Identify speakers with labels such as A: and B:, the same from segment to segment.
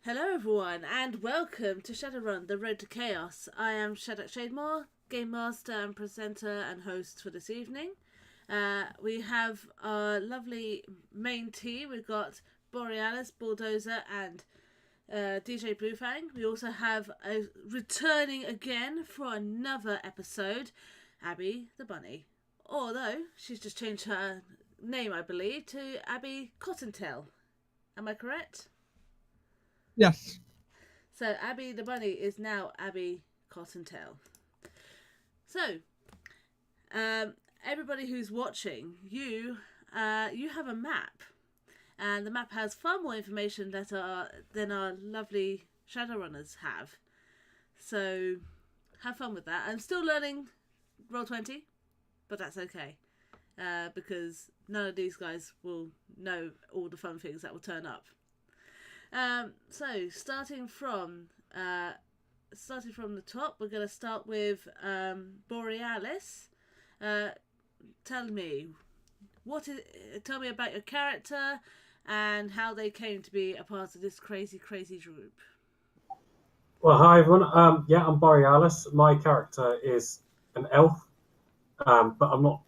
A: Hello everyone and welcome to Shadowrun, the Road to Chaos. I am Shademore, Game Master and presenter and host for this evening. We have our lovely main team. We've got Borealis, Bulldozer and DJ Bluefang. We also have returning again for another episode, Abby the Bunny. Although she's just changed her name, I believe, to Abby Cottontail. Am I correct?
B: Yes.
A: So Abby the Bunny is now Abby Cottontail. So, everybody who's watching, you have a map, and the map has far more information than our lovely Shadowrunners have. So, have fun with that. I'm still learning Roll20, but that's okay, because none of these guys will know all the fun things that will turn up. So starting from the top, we're going to start with Borealis. Tell me about your character and how they came to be a part of this crazy group.
C: Well, hi everyone. I'm Borealis. My character is an elf, but I'm not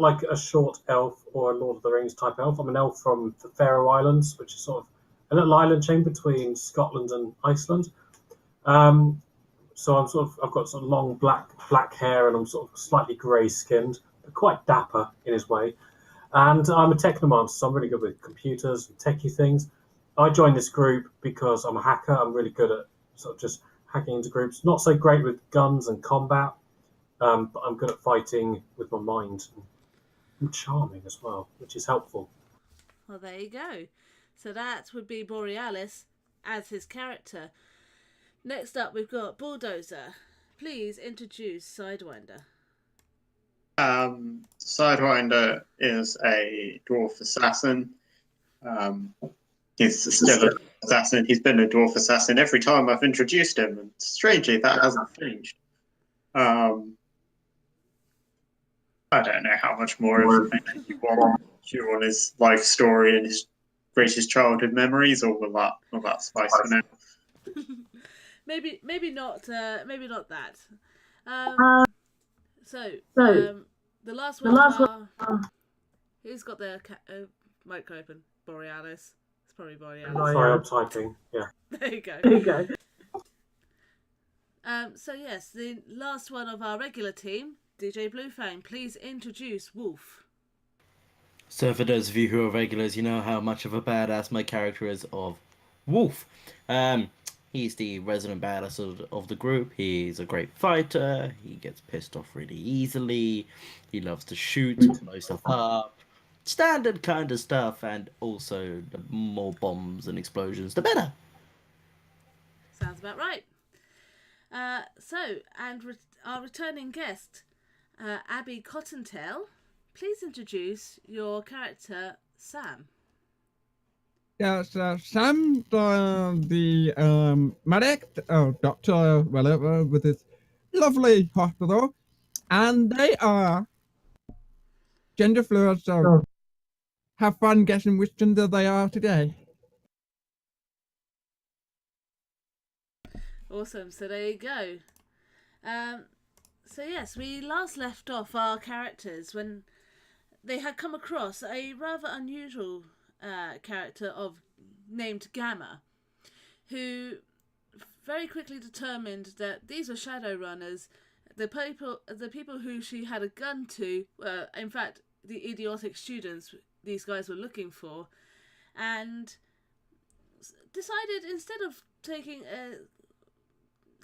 C: like a short elf or a Lord of the Rings type elf. I'm an elf from the Faroe Islands, which is sort of a little island chain between Scotland and Iceland. So I've got sort of long black hair, and I'm sort of slightly grey skinned, but quite dapper in his way. And I'm a technomancer, so I'm really good with computers and techie things. I joined this group because I'm a hacker. I'm really good at sort of just hacking into groups. Not so great with guns and combat, but I'm good at fighting with my mind. I'm charming as well, which is helpful.
A: Well, there you go. So that would be Borealis as his character. Next up, we've got Bulldozer. Please introduce Sidewinder.
D: Sidewinder is a dwarf assassin. He's still an assassin. He's been a dwarf assassin every time I've introduced him, and strangely, that hasn't changed. I don't know how much more information you want on his life story and his greatest childhood memories, or will that suffice for now?
A: maybe not that. The last one. Who's got the mic open? Borealis. It's probably Borealis.
C: Sorry, I'm typing. Yeah.
A: There you go. So yes, the last one of our regular team, DJ Bluefang. Please introduce Wolf.
E: So for those of you who are regulars, you know how much of a badass my character is of Wolf. He's the resident badass of the group. He's a great fighter. He gets pissed off really easily. He loves to shoot, blow stuff up. Standard kind of stuff, and also the more bombs and explosions, the better.
A: Sounds about right. Our returning guest, Abby Cottontail. Please introduce your character, Sam.
B: Yes, Sam, the medic, doctor, whatever, with his lovely hospital, and they are gender fluid, so have fun guessing which gender they are today.
A: Awesome, so there you go. So yes, we last left off our characters when they had come across a rather unusual character named Gamma, who very quickly determined that these were Shadowrunners. The people who she had a gun to were, in fact, the idiotic students these guys were looking for, and decided instead of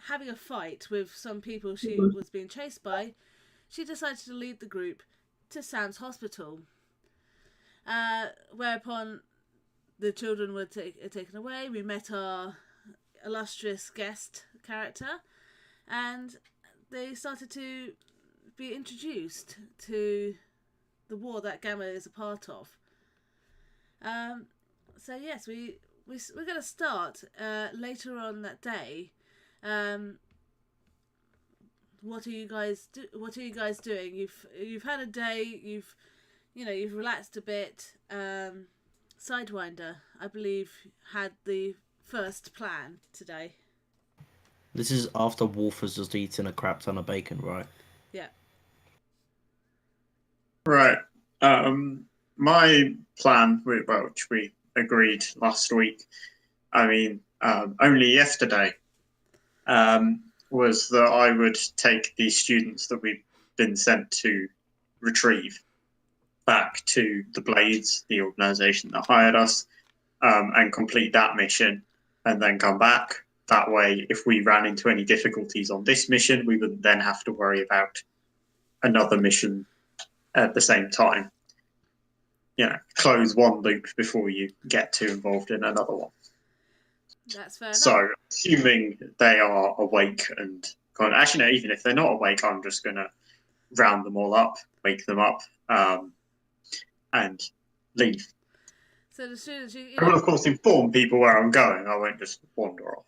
A: having a fight with some people she was being chased by, she decided to lead the group to Sam's hospital. Whereupon the children were taken away. We met our illustrious guest character, and they started to be introduced to the war that Gamma is a part of. So yes, we're going to start later on that day. What are you guys doing? You've had a day. You've relaxed a bit. Sidewinder, I believe, had the first plan today.
E: This is after Wolf has just eaten a crap ton of bacon, right?
A: Yeah.
D: Right. My plan, which we agreed last week, only yesterday, was that I would take the students that we've been sent to retrieve back to the Blades, the organisation that hired us, and complete that mission, and then come back. That way, if we ran into any difficulties on this mission, we wouldn't then have to worry about another mission at the same time. Close one loop before you get too involved in another one.
A: That's fair enough.
D: So, assuming they are awake and actually, no, even if they're not awake, I'm just going to round them all up, wake them up, and leave.
A: So the students,
D: I will, of course, inform people where I'm going. I won't just wander off.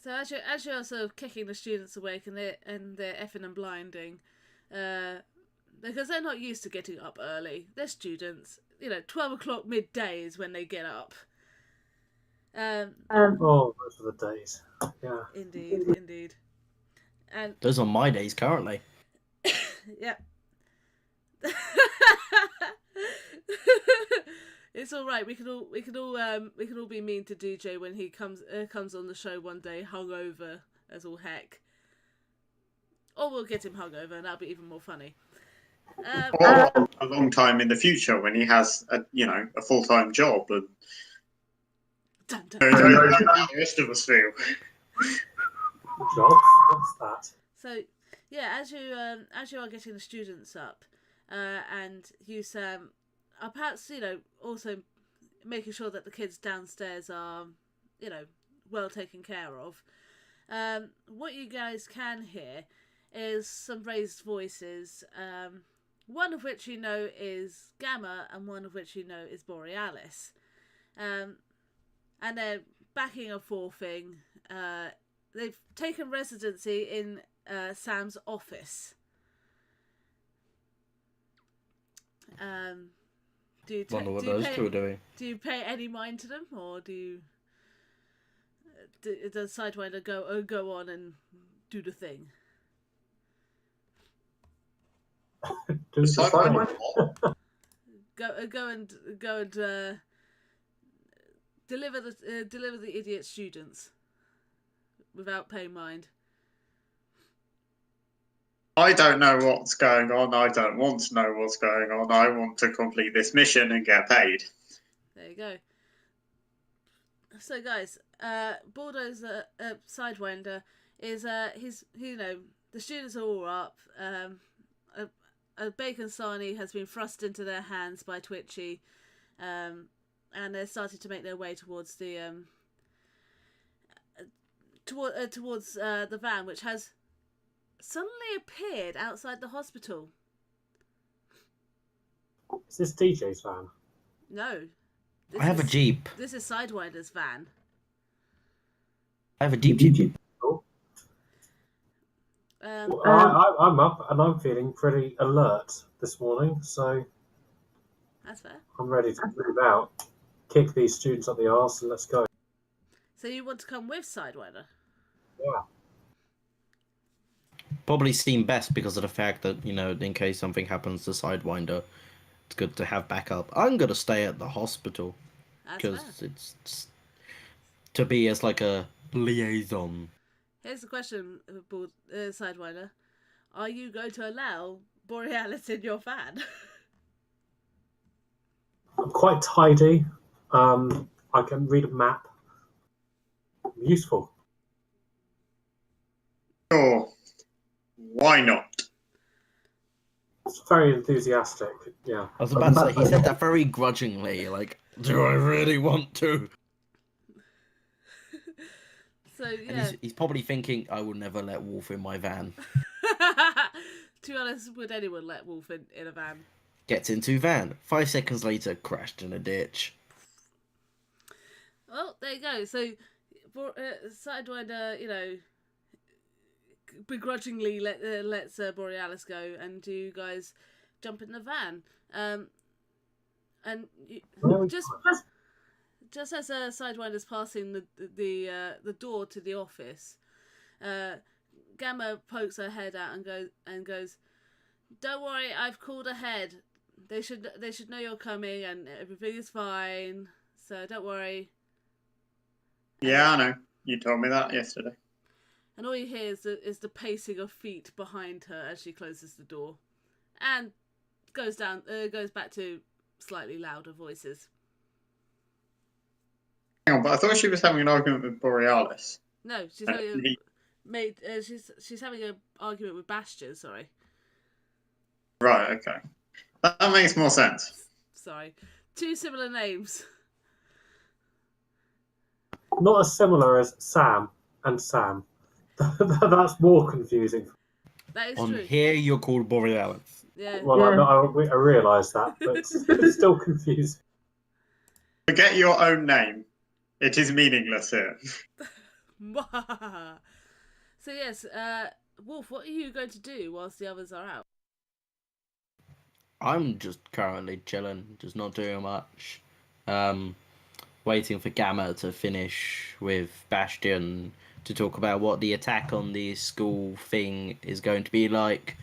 A: So as you're sort of kicking the students awake and they're effing and blinding, because they're not used to getting up early. They're students. 12 o'clock midday is when they get up.
C: Those are the days. Yeah.
A: Indeed. And
E: those are my days currently.
A: yeah. It's all right. We can all be mean to DJ when he comes on the show one day hungover as all heck. Or we'll get him hungover, and that'll be even more funny.
D: Or a long time in the future when he has a full-time job and the rest of us feel.
C: Job? What's that?
A: So yeah, as you are getting the students up, and you Sam are perhaps also making sure that the kids downstairs are well taken care of. What you guys can hear is some raised voices. One of which is Gamma, and one of which is Borealis. And they're backing and forthing. They've taken residency in Sam's office.
E: Wonder what those two are doing.
A: Do you pay any mind to them, or does Sidewinder go on and do the thing? Go and deliver the idiot students without paying mind.
D: I don't know what's going on. I don't want to know what's going on. I want to complete this mission and get paid.
A: There you go. So, guys, Bulldozer Sidewinder is the students are all up. A bacon sarnie has been thrust into their hands by Twitchy, and they're starting to make their way towards the the van, which has suddenly appeared outside the hospital.
C: Is this DJ's van?
A: No.
E: I have a Jeep.
A: This is Sidewinder's van.
E: I have a Jeep.
C: I'm up and I'm feeling pretty alert this morning, so
A: that's fair.
C: I'm ready to move out, kick these students up the arse, and let's go.
A: So you want to come with Sidewinder?
C: Yeah.
E: Probably seem best because of the fact that, in case something happens to Sidewinder, it's good to have backup. I'm going to stay at the hospital because it's to be as like a liaison.
A: Here's the question, Sidewinder. Are you going to allow Borealis in your van?
C: I'm quite tidy. I can read a map. Useful.
D: Sure. Why not?
C: It's very enthusiastic, yeah.
E: I was about to say, he said that very grudgingly, like, do I really want to?
A: So, yeah.
E: And he's probably thinking, I will never let Wolf in my van.
A: To be honest, would anyone let Wolf in a van?
E: Gets into van. 5 seconds later, crashed in a ditch.
A: Well, there you go. So, Sidewinder, begrudgingly lets Borealis go, and you guys jump in the van. And just as Sidewinder's passing the door to the office, Gamma pokes her head out and goes, "Don't worry, I've called ahead. They should know you're coming, and everything is fine. So don't worry."
D: Yeah, I know. You told me that yesterday.
A: And all you hear is the pacing of feet behind her as she closes the door, and goes back to slightly louder voices.
D: Hang on, but I thought she was having an argument with Borealis.
A: No, she's having she's having an argument with Bastion. Sorry.
D: Right. Okay. That makes more sense.
A: Sorry, two similar names.
C: Not as similar as Sam and Sam. That's more confusing.
A: That is
E: On
A: true.
E: here, you're called Borealis.
A: Yeah.
C: Well, I realise that, but it's still confusing.
D: Forget your own name. It is meaningless here.
A: So yes, Wolf, what are you going to do whilst the others are out?
E: I'm just currently chilling, just not doing much. Waiting for Gamma to finish with Bastion to talk about what the attack on the school thing is going to be like.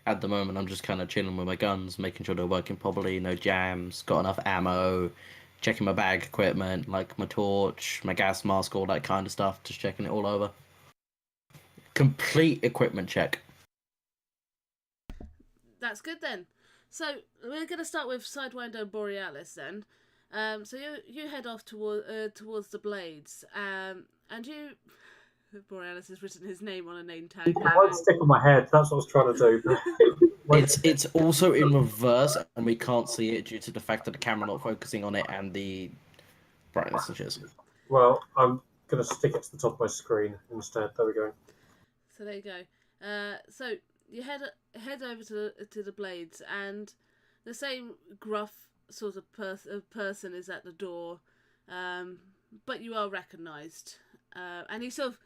E: At the moment, I'm just kind of chilling with my guns, making sure they're working properly, no jams, got enough ammo, checking my bag equipment, like my torch, my gas mask, all that kind of stuff, just checking it all over. Complete equipment check.
A: That's good then. So we're going to start with Sidewinder and Borealis then. So you head off towards the blades, and you. Borealis has written his name on a name tag.
C: It might stick on my head. That's what I was trying to do.
E: It's also in reverse, and we can't see it due to the fact that the camera not focusing on it and the brightness and shit.
C: Well, I'm going to stick it to the top of my screen instead. There we go.
A: So there you go. So you head over to the blades, and the same gruff sort of person is at the door, but you are recognised, and he sort of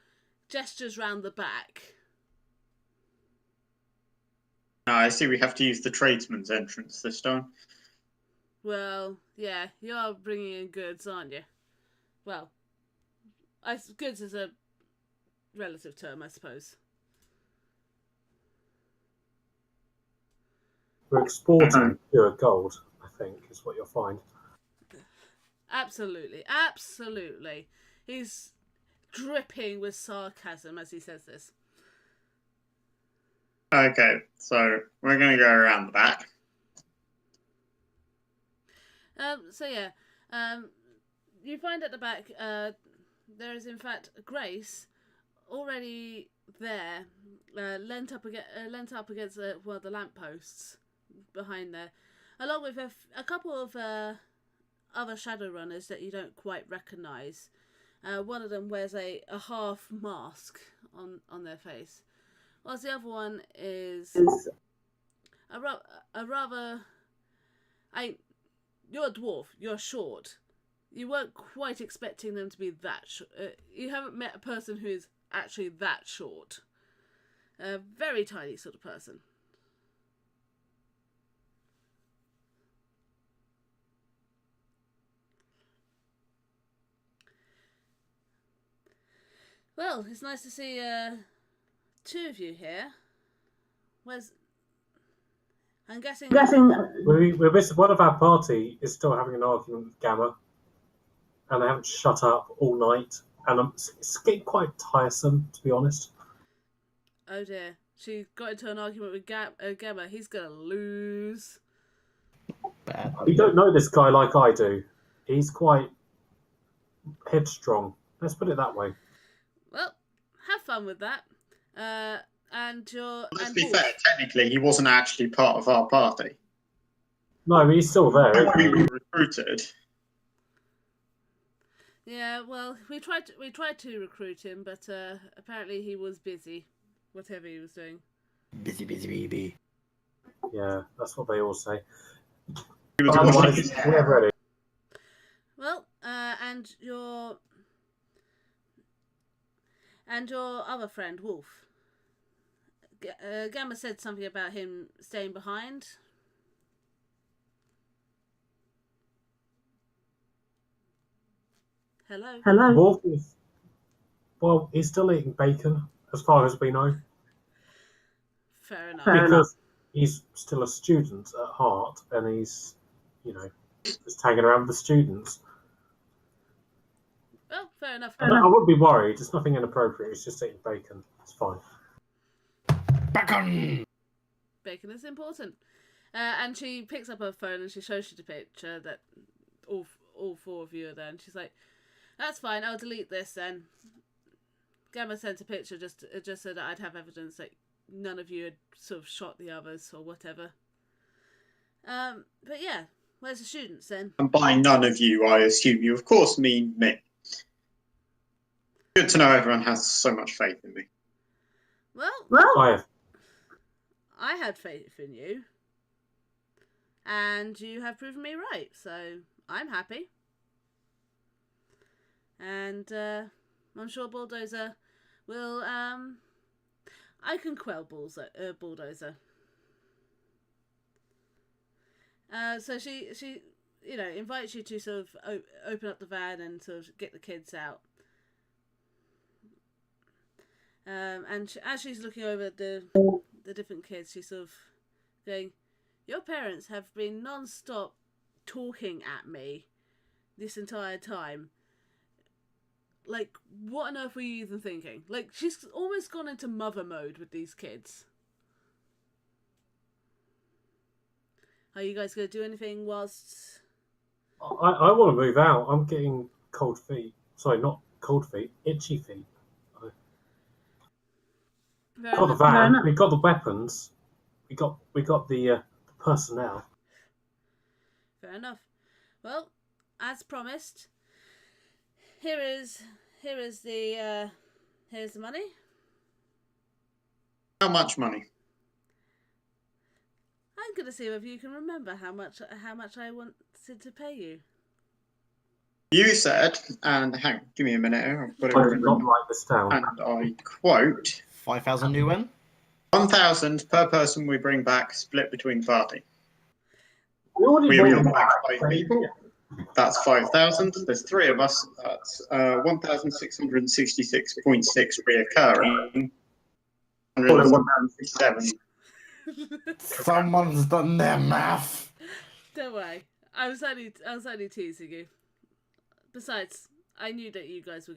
A: gestures round the back.
D: I see we have to use the tradesman's entrance this time.
A: Well, yeah, you are bringing in goods, aren't you? Well, goods is a relative term, I suppose.
C: We're exporting pure gold, I think, is what you'll find.
A: Absolutely, absolutely. He's dripping with sarcasm as he says this.
D: Okay, so we're going to go around the back.
A: So yeah, you find at the back there is in fact Grace already there, leant up against the lampposts behind there, along with a couple of other Shadowrunners that you don't quite recognise. One of them wears a half mask on their face, whilst the other one is a rather. You're a dwarf. You're short. You weren't quite expecting them to be that short. You haven't met a person who is actually that short. A very tiny sort of person. Well, it's nice to see two of you here. I'm guessing.
C: We're missing one of our party is still having an argument with Gamma, and they haven't shut up all night, and it's getting quite tiresome, to be honest.
A: Oh dear, she got into an argument with Gamma. He's gonna lose.
E: Bad.
C: You don't know this guy like I do. He's quite headstrong. Let's put it that way.
A: Well, have fun with that.
D: Let's be fair, technically he wasn't actually part of our party.
C: No, he's still there.
D: We were recruited.
A: Yeah, well, we tried to recruit him, but apparently he was busy, whatever he was doing.
E: Busy, busy, baby.
C: Yeah, that's what they all say.
D: He was
C: Otherwise, we're ready.
A: Well, and your other friend, Wolf. Gamma said something about him staying behind. Hello.
C: Wolf is, well, he's still eating bacon, as far as we know,
A: Fair enough.
C: because he's still a student at heart, and he's, just hanging around with the students.
A: Well, fair enough.
C: And I wouldn't be worried. It's nothing inappropriate. He's just eating bacon. It's fine.
E: Bacon!
A: Bacon is important. And she picks up her phone and she shows you the picture that all four of you are there. And she's like, "That's fine. I'll delete this then." Gamma sent a picture just so that I'd have evidence that none of you had sort of shot the others or whatever. But yeah, where's the students then?
D: And by none of you, I assume you, of course, mean me. Good to know everyone has so much faith in me.
A: Well, I had faith in you. And you have proven me right, so I'm happy. And I'm sure Bulldozer will... I can quell Bulldozer. So she invites you to sort of open up the van and sort of get the kids out. And as she's looking over the different kids, she's sort of going, "Your parents have been non-stop talking at me this entire time. Like, what on earth were you even thinking?" Like, she's almost gone into mother mode with these kids. Are you guys going to do anything whilst...
C: I want to move out. I'm getting cold feet. Sorry, not cold feet. Itchy feet. We got the van. We got the weapons. We got the personnel.
A: Fair enough. Well, as promised, here's the money.
D: How much money?
A: I'm gonna see if you can remember how much I wanted to pay you.
D: You said, and hang on, give me a minute here. I've got
C: I
D: it
C: did not
D: written.
C: write this down.
D: And I quote,
E: 5,000 new one?
D: 1,000 per person we bring back, split between the party.
C: We
D: We
C: already
D: bring back 5 people. That's 5,000. There's 3 of us. That's 1,666.6 reoccurring. 167.
E: Someone's done their math.
A: Don't worry, I was only teasing you. Besides, I knew that you guys were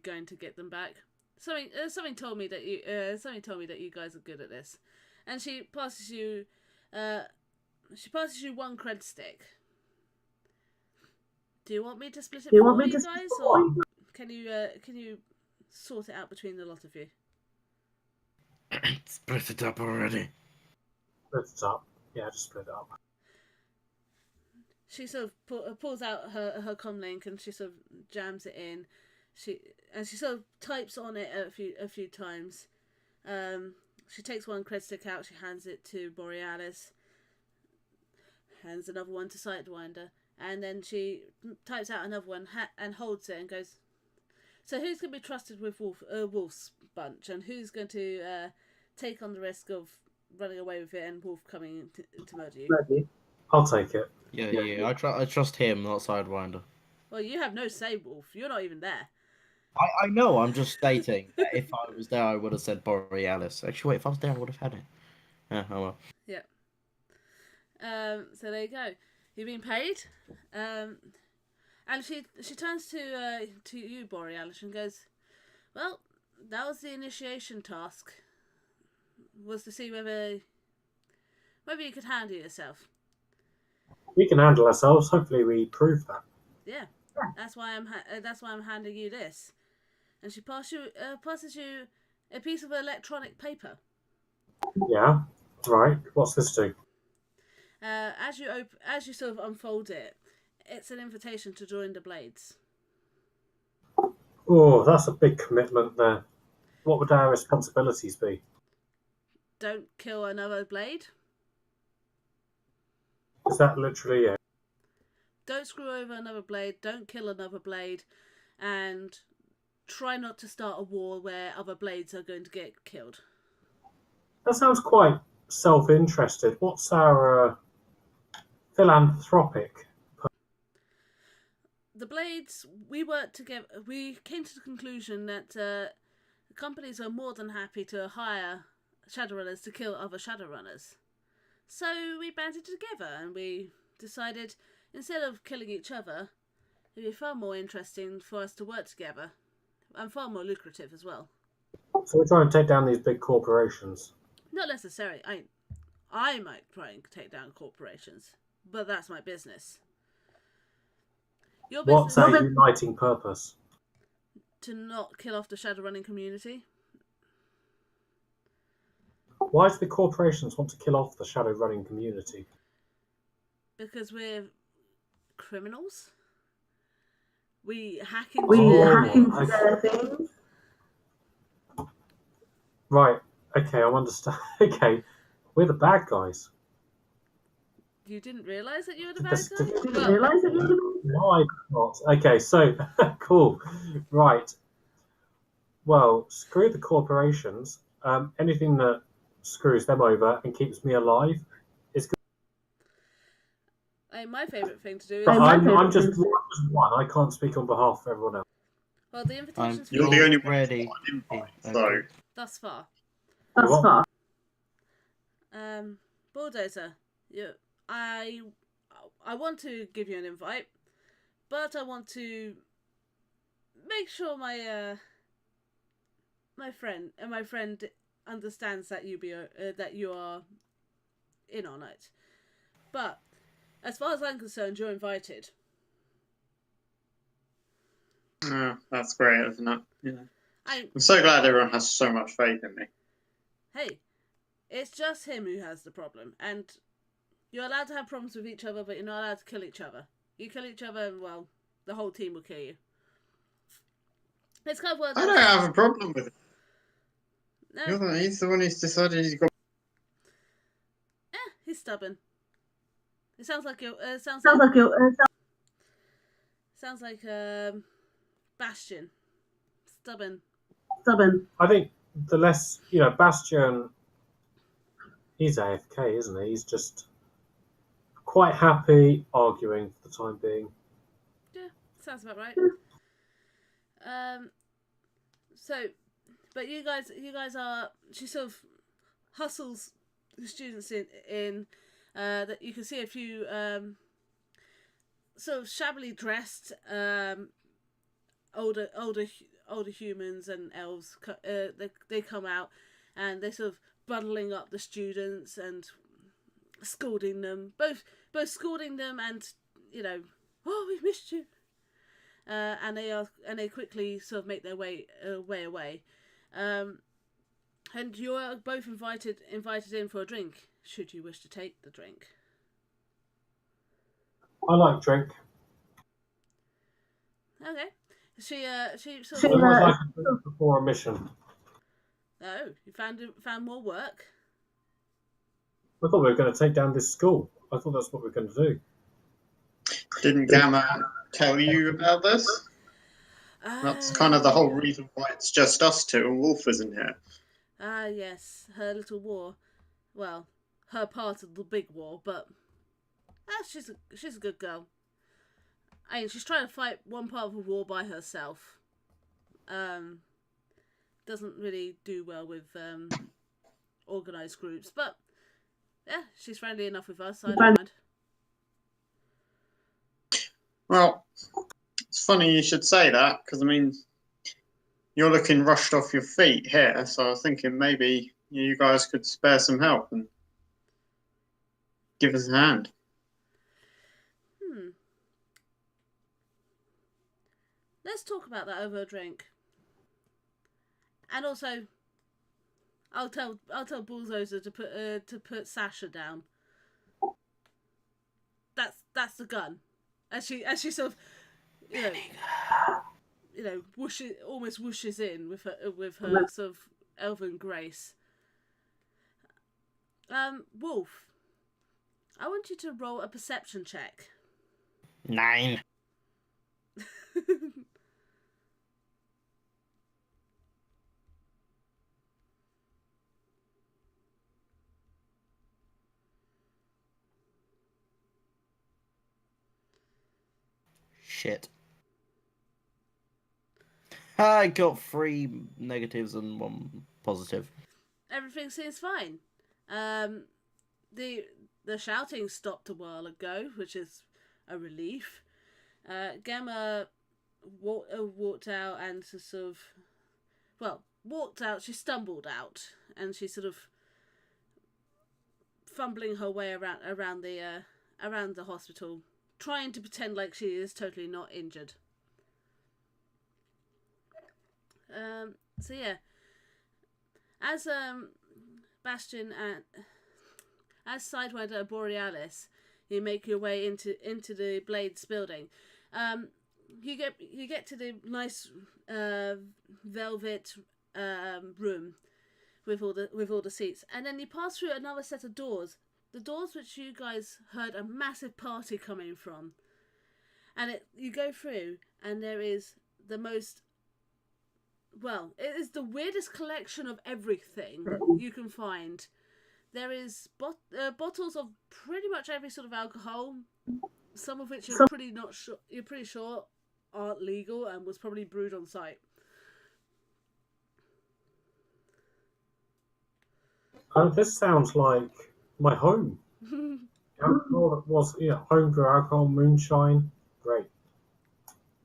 A: going to get them back. Something told me that you guys are good at this. And she passes you one cred stick. Do you want me to split it for you guys, or can you sort it out between the lot of you?
E: Split it up already.
C: Split it up. Yeah, just split it up.
A: She sort of pulls out her comlink and she sort of jams it in. She sort of types on it a few times. She takes one cred stick out. She hands it to Borealis. Hands another one to Sidewinder, and then she types out another one and holds it and goes, "So who's going to be trusted with Wolf's bunch, and who's going to take on the risk of running away with it and Wolf coming to murder you?"
C: I'll take it.
E: Yeah. I trust him, not Sidewinder.
A: Well, you have no say, Wolf. You're not even there.
E: I know, I'm just stating that if I was there, I would have said Borealis. Actually, wait, if I was there, I would have had it. Yeah, oh well.
A: Yeah. So there you go. You've been paid. And she turns to you, Borealis, and goes, "Well, that was the initiation task. Was to see whether you could handle yourself."
C: We can handle ourselves. Hopefully, we prove that.
A: Yeah. That's why I'm handing you this. And she passes you a piece of electronic paper.
C: Yeah. Right. What's this do?
A: As you sort of unfold it, it's an invitation to join the Blades.
C: Oh, that's a big commitment there. What would our responsibilities be?
A: Don't kill another Blade.
C: Is that literally it?
A: Don't screw over another Blade. Don't kill another Blade, and try not to start a war where other Blades are going to get killed.
C: That sounds quite self-interested. What's our philanthropic?
A: The Blades, we worked together. We came to the conclusion that companies are more than happy to hire Shadowrunners to kill other Shadowrunners. So we banded together and we decided, instead of killing each other, it'd be far more interesting for us to work together, and far more lucrative as well.
C: So we're trying to take down these big corporations.
A: Not necessarily. I might try and take down corporations, but that's my business. Your
C: What's
A: business
C: our uniting purpose?
A: to not kill off the Shadowrunning community.
C: Why do the corporations want to kill off the Shadowrunning community?
A: Because we're criminals. We hack into their things.
C: Right. Okay, I understand. Okay, we're the bad guys.
A: You didn't realise that you were the bad guy?
C: You
A: didn't realise that you were the bad
C: guy? No, I did not. Okay, so cool. Right. Well, screw the corporations. Anything that screws them over and keeps me alive is good.
A: My favourite thing to do is...
C: I'm just one. I can't speak on behalf of everyone else.
A: Well, the invitation's
D: You're the only one
E: ready.
D: So
A: thus far.
C: Thus far.
A: Bulldozer, I want to give you an invite, but I want to make sure my friend understands that you are in on it. But as far as I'm concerned, you're invited.
D: that's great, isn't it? Yeah.
A: I'm
D: so glad everyone has so much faith in me.
A: Hey, it's just him who has the problem, and you're allowed to have problems with each other, but you're not allowed to kill each other. You kill each other, and well, the whole team will kill you. It's kind of
D: I don't have a problem with it.
A: No.
D: He's the one who's decided he's got.
A: He's stubborn. It sounds like Bastion. Stubborn.
C: I think the less, Bastion, he's AFK, isn't he? He's just quite happy arguing for the time being.
A: Yeah, sounds about right. But you guys are. She sort of hustles the students in that you can see a few sort of shabbily dressed older humans and elves. They come out and they're sort of bundling up the students and scolding them, both scolding them and oh, we missed you. And they quickly sort of make their way away. And you're both invited in for a drink, should you wish to take the drink.
C: I like drink.
A: Okay. She sort
C: What
A: of...
C: was like a drink before a mission?
A: Oh, you found more work?
C: I thought we were going to take down this school. I thought that's what we were going to do.
D: Didn't Gamma tell you about this? That's kind of the whole reason why it's just us two and Wolf isn't here.
A: Yes, her little war. Well, her part of the big war, but she's a good girl. I mean, she's trying to fight one part of the war by herself. Doesn't really do well with organised groups, but yeah, she's friendly enough with us. I don't mind.
D: Well, it's funny you should say that, because I mean, you're looking rushed off your feet here, so I was thinking maybe you guys could spare some help and give us a hand.
A: Let's talk about that over a drink. And also, I'll tell Bulldozer to put Sasha down. That's the gun. As she sort of almost whooshes in with her sort of elven grace. Wolf, I want you to roll a perception check.
E: 9. Shit. I got 3 negatives and 1 positive.
A: Everything seems fine. The shouting stopped a while ago, which is a relief. Gemma walked out and sort of, walked out. She stumbled out, and she's sort of fumbling her way around the hospital, trying to pretend like she is totally not injured. So yeah, as Bastion and as Sidewinder and Borealis, you make your way into the Blades building. You get to the nice velvet room with all the seats, and then you pass through another set of doors. The doors which you guys heard a massive party coming from, and you go through, and there is the most. Well, it is the weirdest collection of everything you can find. There is bottles of pretty much every sort of alcohol, some of which you're pretty sure aren't legal and was probably brewed on site.
C: This sounds like my home. Alcohol that was homebrew alcohol, moonshine, great.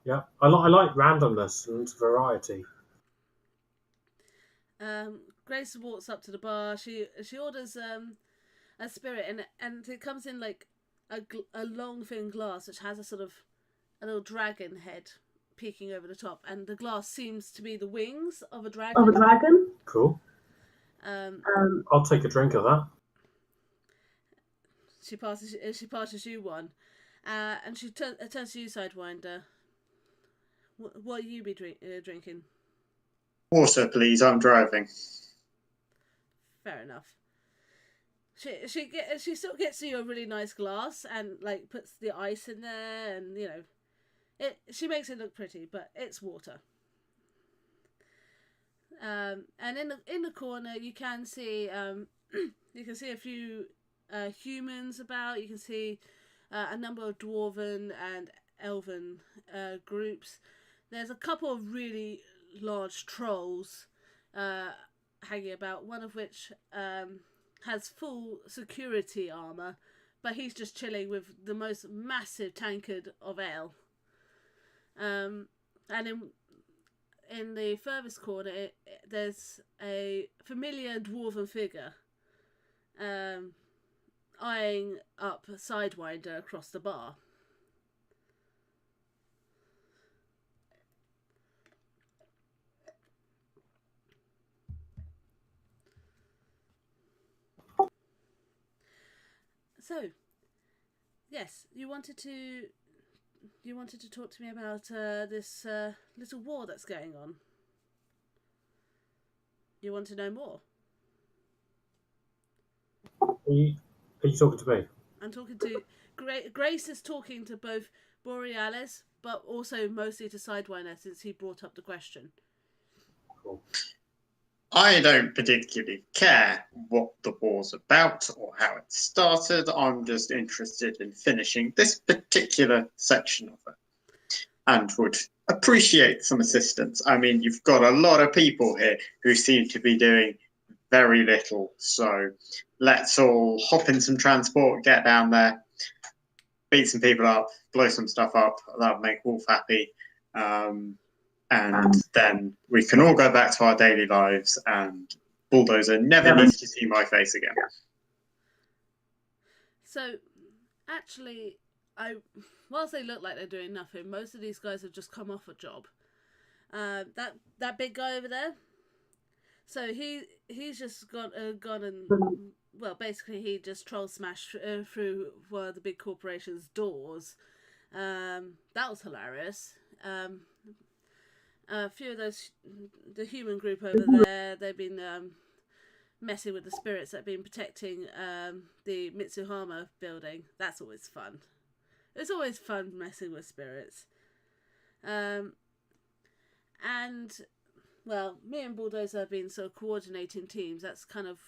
C: Yeah, I like randomness and variety.
A: Grace walks up to the bar. She orders a spirit, and it comes in like a long thin glass which has a little dragon head peeking over the top, and the glass seems to be the wings of a dragon.
C: Cool. I'll take a drink of that.
A: She passes you one, and she turns to you, Sidewinder. What will you be drinking?
D: Water, please. I'm driving.
A: Fair enough. She still gets you a really nice glass and like puts the ice in there, and she makes it look pretty, but it's water. And in the corner you can see a few humans about. You can see a number of dwarven and elven groups. There's a couple of really large trolls hanging about, one of which has full security armor, but he's just chilling with the most massive tankard of ale. And in the furthest corner, there's a familiar dwarven figure eyeing up Sidewinder across the bar. So, yes, you wanted to talk to me about this little war that's going on. You want to know more?
C: Are you talking to me?
A: I'm talking to Grace is talking to both Borealis, but also mostly to Sidewinder since he brought up the question.
C: Cool.
D: I don't particularly care what the war's about or how it started. I'm just interested in finishing this particular section of it and would appreciate some assistance. I mean, you've got a lot of people here who seem to be doing very little. So let's all hop in some transport, get down there, beat some people up, blow some stuff up. That'll make Wolf happy. And then we can all go back to our daily lives, and Bulldozer never needs to see my face again.
A: So, actually, whilst they look like they're doing nothing, most of these guys have just come off a job. That big guy over there, so he's just gone and basically he just troll smashed through one of the big corporation's doors. That was hilarious. A few of the human group over there, they've been messing with the spirits that have been protecting the Mitsuhama building. That's always fun. It's always fun messing with spirits. And, well, me and Bulldozer have been sort of coordinating teams. That's kind of,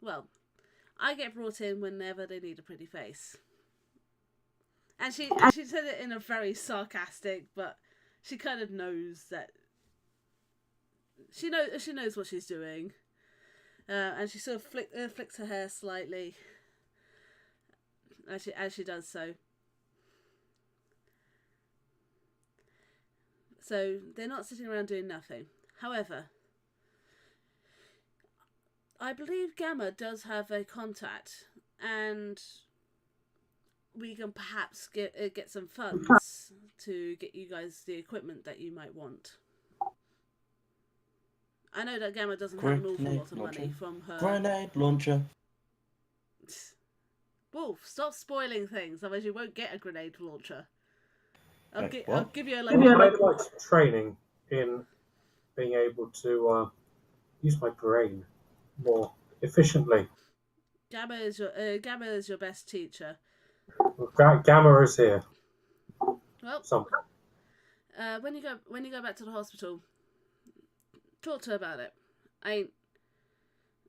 A: well, I get brought in whenever they need a pretty face. And she said it in a very sarcastic, but she kind of knows that she knows what she's doing, and she sort of flicks her hair slightly as she does so. So they're not sitting around doing nothing. However, I believe Gamma does have a contact, and we can perhaps get some funds to get you guys the equipment that you might want. I know that Gamma doesn't have an awful lot of money from her.
E: Grenade launcher.
A: Wolf, stop spoiling things, otherwise you won't get a grenade launcher. I'll give you a
C: I'd like some training in being able to use my brain more efficiently.
A: Gamma is your best teacher.
C: Gamma is here.
A: Well, when you go back to the hospital, talk to her about it.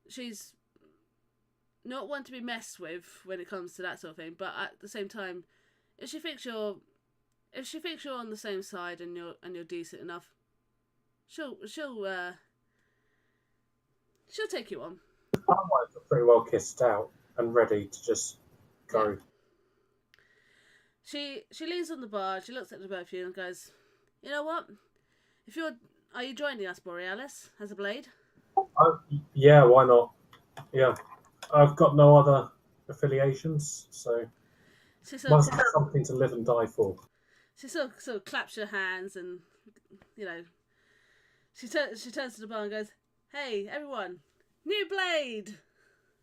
A: She's not one to be messed with when it comes to that sort of thing, but at the same time, if she thinks you're on the same side and you're decent enough, she'll take you on.
C: Otherwise, I'm pretty well kissed out and ready to just go.
A: Yeah. She leans on the bar. She looks at the both of you and goes, "You know what? Are you joining us, Borealis, as a blade?"
C: Yeah, why not? Yeah, I've got no other affiliations, so must have something to live and die for.
A: She sort of claps her hands, and she turns to the bar and goes, "Hey, everyone, new blade,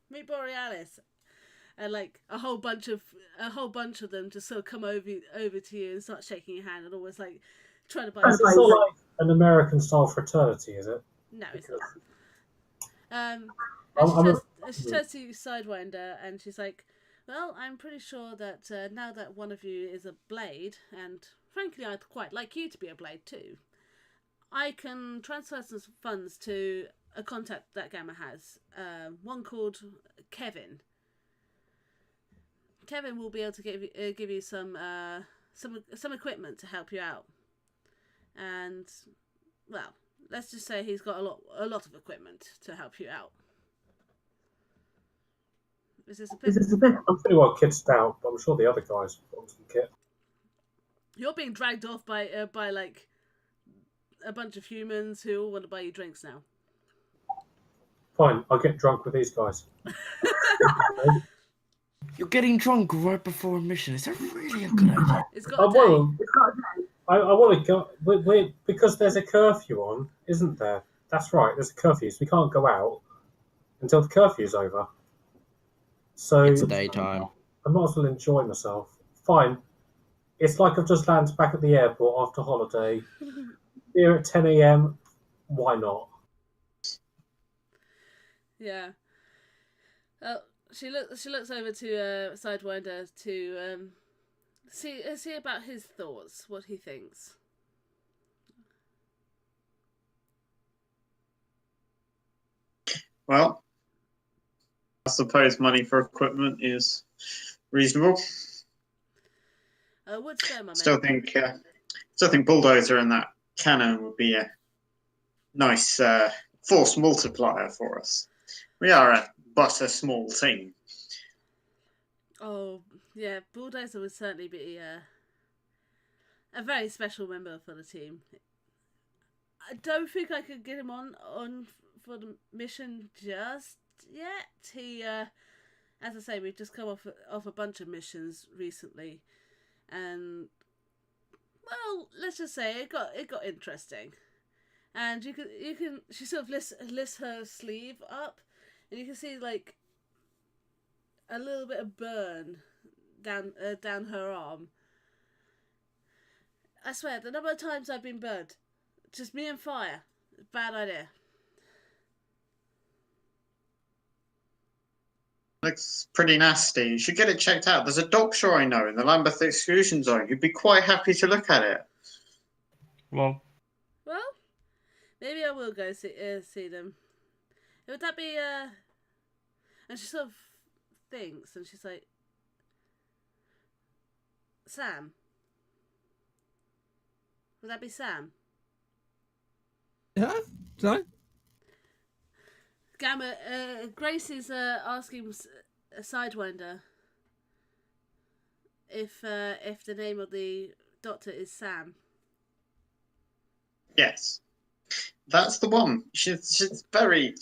A: meet Borealis." And like a whole bunch of them just sort of come over to you and start shaking your hand and almost like trying to buy.
C: It's not like an American style fraternity, is it?
A: No, it's not. She turns to Sidewinder and she's like, "Well, I'm pretty sure that now that one of you is a blade, and frankly I'd quite like you to be a blade too, I can transfer some funds to a contact that Gamma has, one called Kevin. Kevin will be able to give you some equipment to help you out, and well, let's just say he's got a lot of equipment to help you out." Is this a bit?
C: I'm pretty well kitted out, but I'm sure the other guys want some kit.
A: You're being dragged off by like a bunch of humans who all want to buy you drinks now.
C: Fine, I'll get drunk with these guys.
E: You're getting drunk right before a mission. Is that really a good idea?
A: It's got a day.
C: I want to go because there's a curfew on, isn't there? That's right, there's a curfew, so we can't go out until the curfew's over. So
E: It's daytime.
C: I might as well enjoy myself. Fine. It's like I've just landed back at the airport after holiday. Here at 10 a.m. Why not?
A: Yeah. She looks over to Sidewinder to see about his thoughts, what he thinks.
D: Well, I suppose money for equipment is reasonable.
A: Would say, my
D: Still think Bulldozer and that cannon would be a nice force multiplier for us. We are but a small team.
A: Oh yeah, Bulldozer would certainly be a very special member for the team. I don't think I could get him on for the mission just yet. He, as I say, we've just come off a bunch of missions recently, and well, let's just say it got interesting. And you can she sort of lifts her sleeve up, and you can see like a little bit of burn down her arm. I swear, the number of times I've been burned, just me and fire, bad idea.
D: Looks pretty nasty. You should get it checked out. There's a doctor I know in the Lambeth exclusion zone. You'd be quite happy to look at it.
E: Well,
A: maybe I will go see them. Would that be And she sort of thinks, and she's like, "Sam? Would that be Sam?"
B: Yeah? Sorry?
A: Gamma, Grace is asking Sidewinder if the name of the doctor is Sam.
D: Yes, that's the one. She's very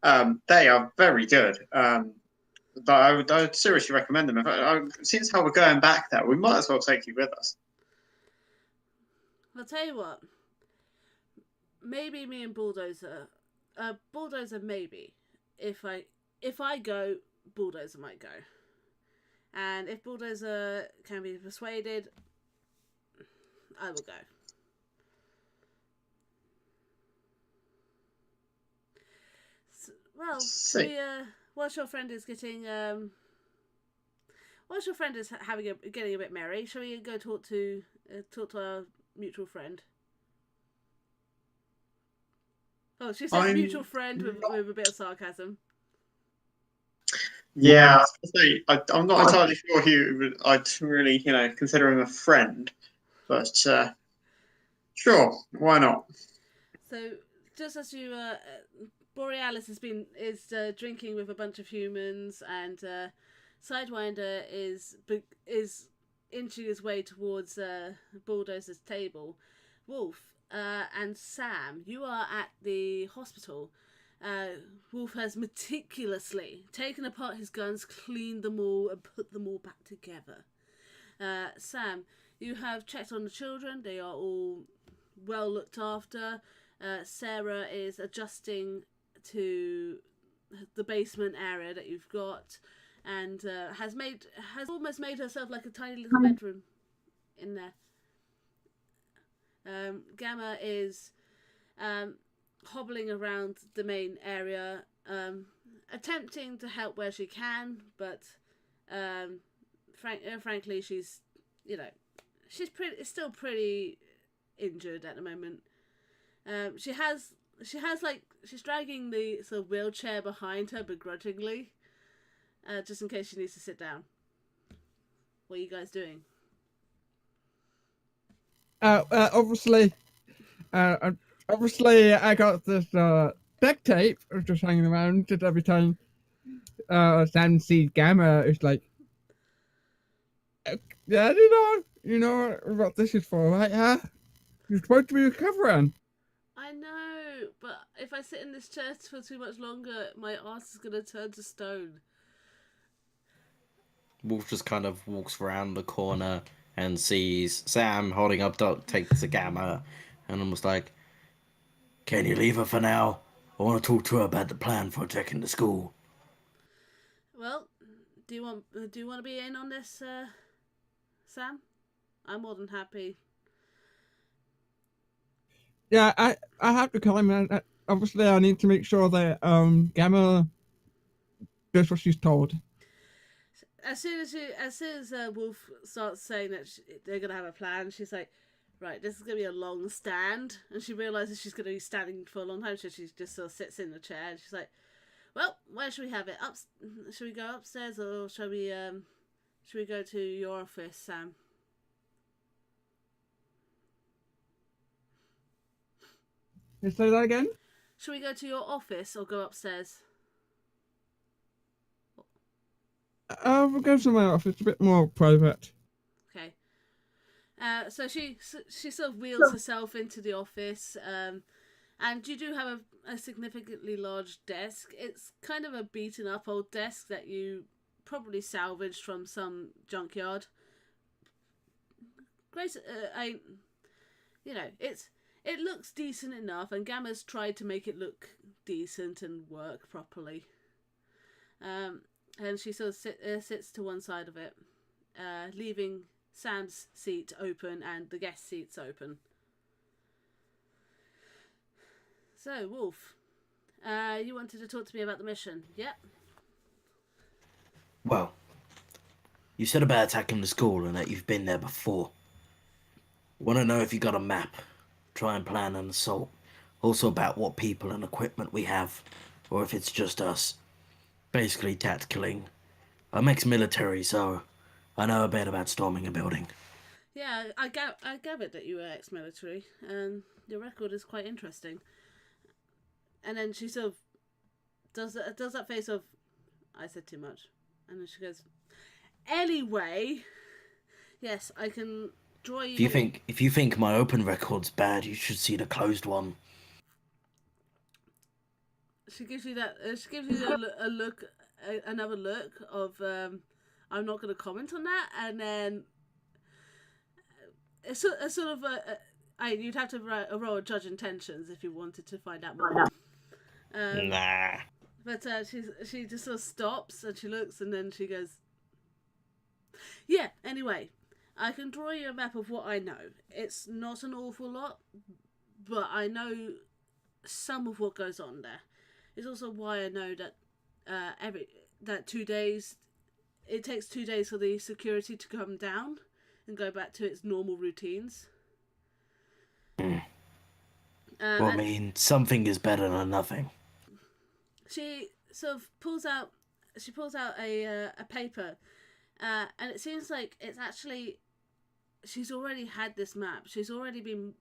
D: they are very good. But I would seriously recommend them. Since how we're going back there, we might as well take you with us.
A: I'll tell you what. Maybe me and Bulldozer. Bulldozer maybe. If I go, Bulldozer might go. And if Bulldozer can be persuaded, I will go. So, well, whilst your friend is getting getting a bit merry, shall we go talk to our mutual friend? Oh, she said mutual friend with a bit of sarcasm.
D: Yeah, I'm not entirely sure I'd really, consider him a friend, but sure, why not?
A: So, just as you, Borealis is drinking with a bunch of humans, and Sidewinder is inching his way towards Bulldozer's table. Wolf and Sam, you are at the hospital. Wolf has meticulously taken apart his guns, cleaned them all, and put them all back together. Sam, you have checked on the children. They are all well looked after. Sarah is adjusting to the basement area that you've got, and has almost made herself like a tiny little bedroom in there. Gamma is hobbling around the main area, attempting to help where she can, but frankly, she's still pretty injured at the moment. She's dragging the sort of wheelchair behind her begrudgingly, just in case she needs to sit down. What are you guys doing?
B: Obviously, I got this duct tape just hanging around. Just every time Sam sees Gamma, it's like, yeah, you know what this is for, right? Huh? You're supposed to be recovering.
A: I know, but if I sit in this chair for too much longer, my ass is gonna turn to stone.
E: Wolf just kind of walks around the corner and sees Sam holding up duct tape to Gamma, and almost like, "Can you leave her for now? I want to talk to her about the plan for attacking the school."
A: Well, do you want to be in on this, Sam? I'm more than happy.
B: Yeah, I have to call him. Obviously, I need to make sure that Gamma does what she's told.
A: As soon as Wolf starts saying that they're gonna have a plan, she's like, "Right, this is gonna be a long stand," and she realizes she's gonna be standing for a long time, so she just sort of sits in the chair and she's like, "Well, where should we have it? Should we go upstairs, or should we go to your office, Sam?"
B: Can you say that again?
A: Should we go to your office or go upstairs?
B: We'll go to my office. It's a bit more private.
A: Okay. So she sort of wheels herself into the office, and you do have a significantly large desk. It's kind of a beaten up old desk that you probably salvaged from some junkyard. Grace, it looks decent enough, and Gamma's tried to make it look decent and work properly. And she sort of sits to one side of it, leaving Sam's seat open and the guest seats open. So, Wolf, you wanted to talk to me about the mission, yeah?
E: Well, you said about attacking the school and that you've been there before. Want to know if you got a map? Try and plan an assault. Also about what people and equipment we have, or if it's just us. Basically tacticaling. I'm ex-military, so I know a bit about storming a building.
A: Yeah, I gathered that you were ex-military, and your record is quite interesting. And then she sort of does that face of, I said too much, and then she goes, anyway, yes, I can draw you.
E: If you think my open record's bad, you should see the closed one.
A: She gives you that. She gives you a look, another look of. I'm not going to comment on that, and then it's a sort of you'd have to write a roll of judge intentions if you wanted to find out more.
E: Nah.
A: But she just sort of stops and she looks and then she goes, yeah, anyway, I can draw you a map of what I know. It's not an awful lot, but I know some of what goes on there. It's also why I know that 2 days, it takes 2 days for the security to come down and go back to its normal routines.
E: Well, I mean, something is better than nothing.
A: She sort of pulls out a paper, and it seems like it's actually, she's already had this map. She's already been,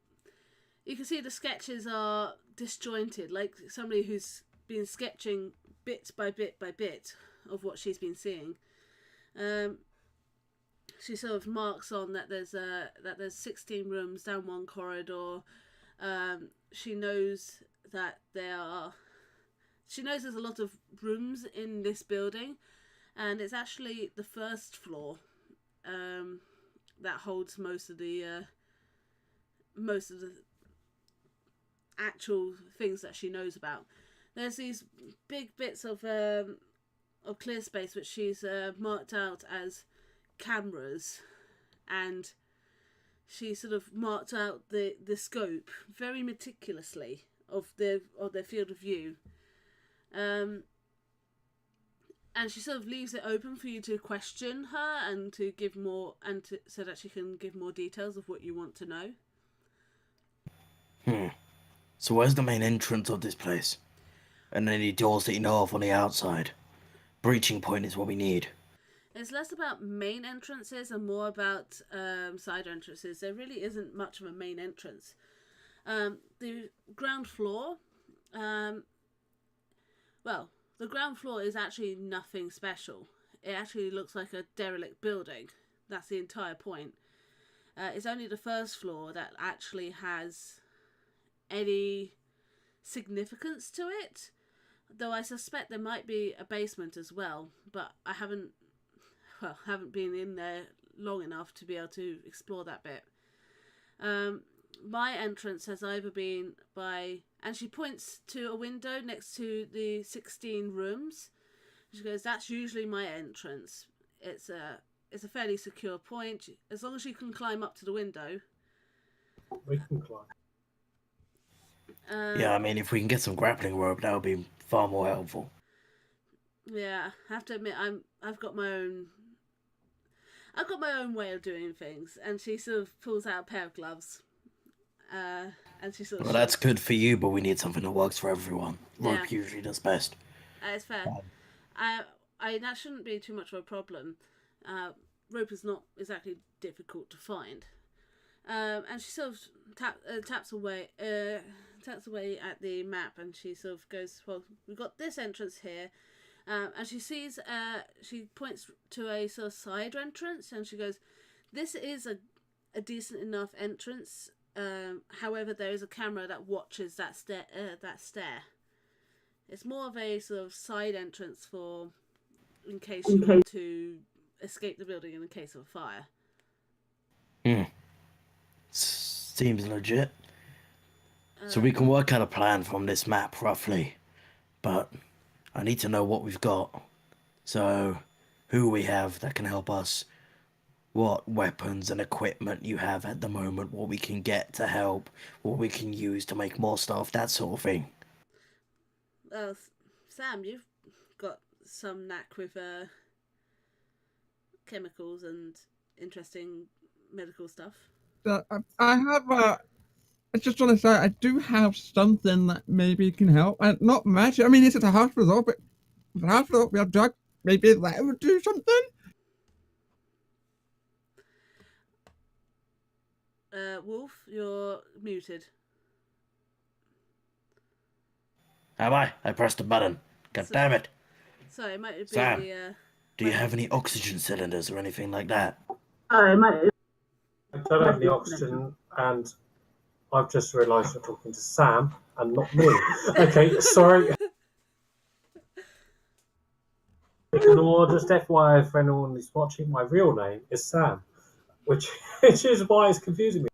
A: you can see the sketches are disjointed, like somebody who's been sketching bit by bit by bit of what she's been seeing. She sort of marks on that there's 16 rooms down one corridor. She knows that there's a lot of rooms in this building, and it's actually the first floor that holds most of the actual things that she knows about. There's these big bits of clear space which she's marked out as cameras, and she sort of marked out the scope very meticulously of their field of view. And she sort of leaves it open for you to question her and to give more, so that she can give more details of what you want to know.
E: So where's the main entrance of this place? And any doors that you know of on the outside? Breaching point is what we need.
A: It's less about main entrances and more about side entrances. There really isn't much of a main entrance. The ground floor, the ground floor is actually nothing special. It actually looks like a derelict building. That's the entire point. It's only the first floor that actually has any significance to it. Though I suspect there might be a basement as well, but I haven't been in there long enough to be able to explore that bit. My entrance has either been by, and she points to a window next to the 16 rooms. She goes, that's usually my entrance. It's a fairly secure point. As long as you can climb up to the window.
C: We can climb.
E: Yeah, I mean, if we can get some grappling rope, that would be far more helpful.
A: Yeah, I have to admit, I've got my own way of doing things. And she sort of pulls out a pair of gloves. And she sort of.
E: Well, that's good for you, but we need something that works for everyone. Rope usually does best.
A: It's fair. That shouldn't be too much of a problem. Rope is not exactly difficult to find. And she sort of taps away at the map, and she sort of goes, well, we've got this entrance here. And she sees, she points to a sort of side entrance, and she goes, this is a decent enough entrance. However, there is a camera that watches that stair. It's more of a sort of side entrance for in case you want to escape the building in the case of a fire.
E: Seems legit. So we can work out a plan from this map, roughly. But I need to know what we've got. So, who we have that can help us, what weapons and equipment you have at the moment, what we can get to help, what we can use to make more stuff, that sort of thing.
A: Sam, you've got some knack with chemicals and interesting medical stuff.
B: I have I just want to say I do have something that maybe can help. And not magic. I mean, it's at a hospital, but the hospital we have drug. Maybe that would do something.
A: Wolf, you're muted.
E: Am I? I pressed a button. God damn it.
A: Sorry, it might have been
E: Sam,
A: the.
E: Do you have any oxygen cylinders or anything like that?
C: I don't have any oxygen, and I've just realised you're talking to Sam and not me. Okay, sorry. Ignore, just FYI for anyone who's watching, my real name is Sam, which is why it's confusing me.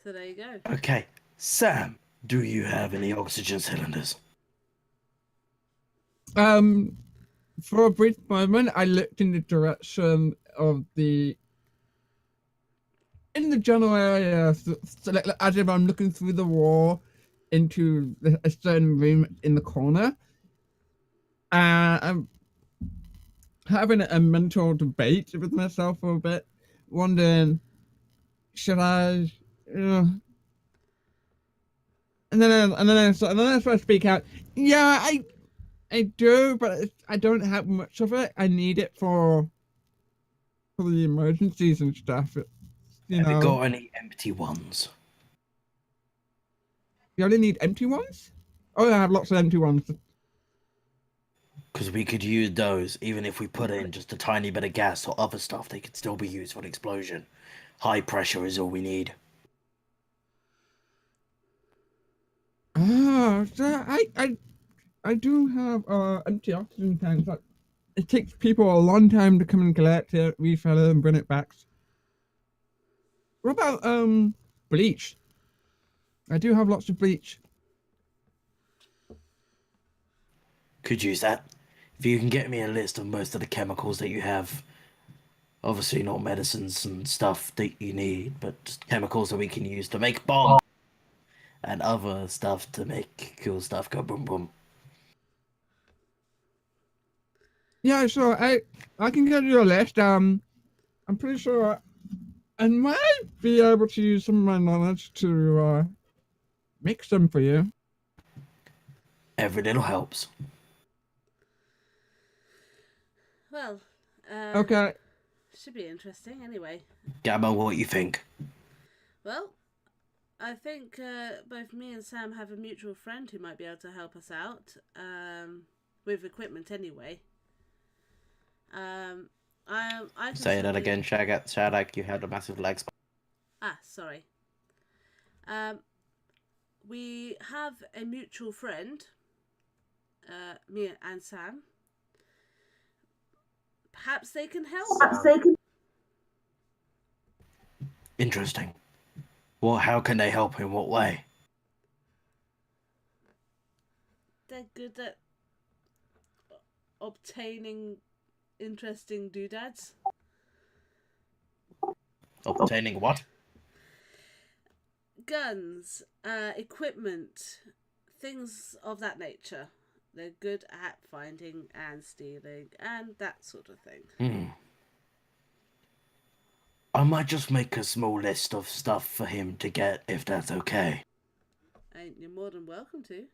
A: So there you go.
E: Okay, Sam, do you have any oxygen cylinders?
B: For a brief moment, I looked in the direction of in the general area, as if I'm looking through the wall into a certain room in the corner. I'm having a mental debate with myself for a bit, wondering, should I? And then I sort of speak out. Yeah, I do, but I don't have much of it. I need it for the emergencies and stuff.
E: Have you got any empty ones?
B: You only need empty ones? Oh, I have lots of empty ones.
E: Because we could use those, even if we put in just a tiny bit of gas or other stuff, they could still be used for an explosion. High pressure is all we need.
B: Ah, so I do have empty oxygen tanks. But it takes people a long time to come and collect it, refill it, and bring it back. What about bleach? I do have lots of bleach.
E: Could use that. If you can get me a list of most of the chemicals that you have, obviously not medicines and stuff that you need, but just chemicals that we can use to make bombs and other stuff to make cool stuff go boom boom.
B: Yeah, sure. I can get you a list. I'm pretty sure I might be able to use some of my knowledge to make some for you.
E: Every little helps.
A: Well,
B: Okay.
A: should be interesting anyway.
E: Gamma, what you think?
A: Well, I think both me and Sam have a mutual friend who might be able to help us out with equipment anyway. I can
E: Say that
A: certainly-
E: again, Shadak, you had a massive lag spike.
A: Ah, sorry. We have a mutual friend, me and Sam. Perhaps they can help.
E: Interesting. Well, how can they help? In what way?
A: They're good at obtaining interesting doodads.
E: Obtaining what?
A: Guns, equipment, things of that nature. They're good at finding and stealing and that sort of thing.
E: I might just make a small list of stuff for him to get, if that's okay.
A: And you're more than welcome to.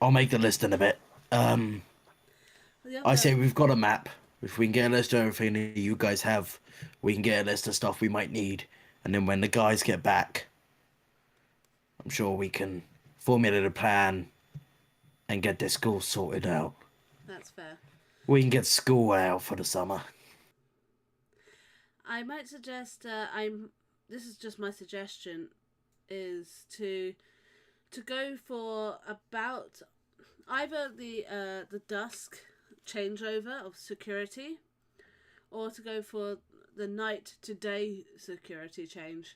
E: I'll make the list in a bit. I say we've got a map. If we can get a list of everything that you guys have, we can get a list of stuff we might need. And then when the guys get back, I'm sure we can formulate a plan and get this school sorted out.
A: That's fair.
E: We can get school out for the summer.
A: I might suggest, this is just my suggestion, is to go for about either the dusk changeover of security, or to go for the night to day security change,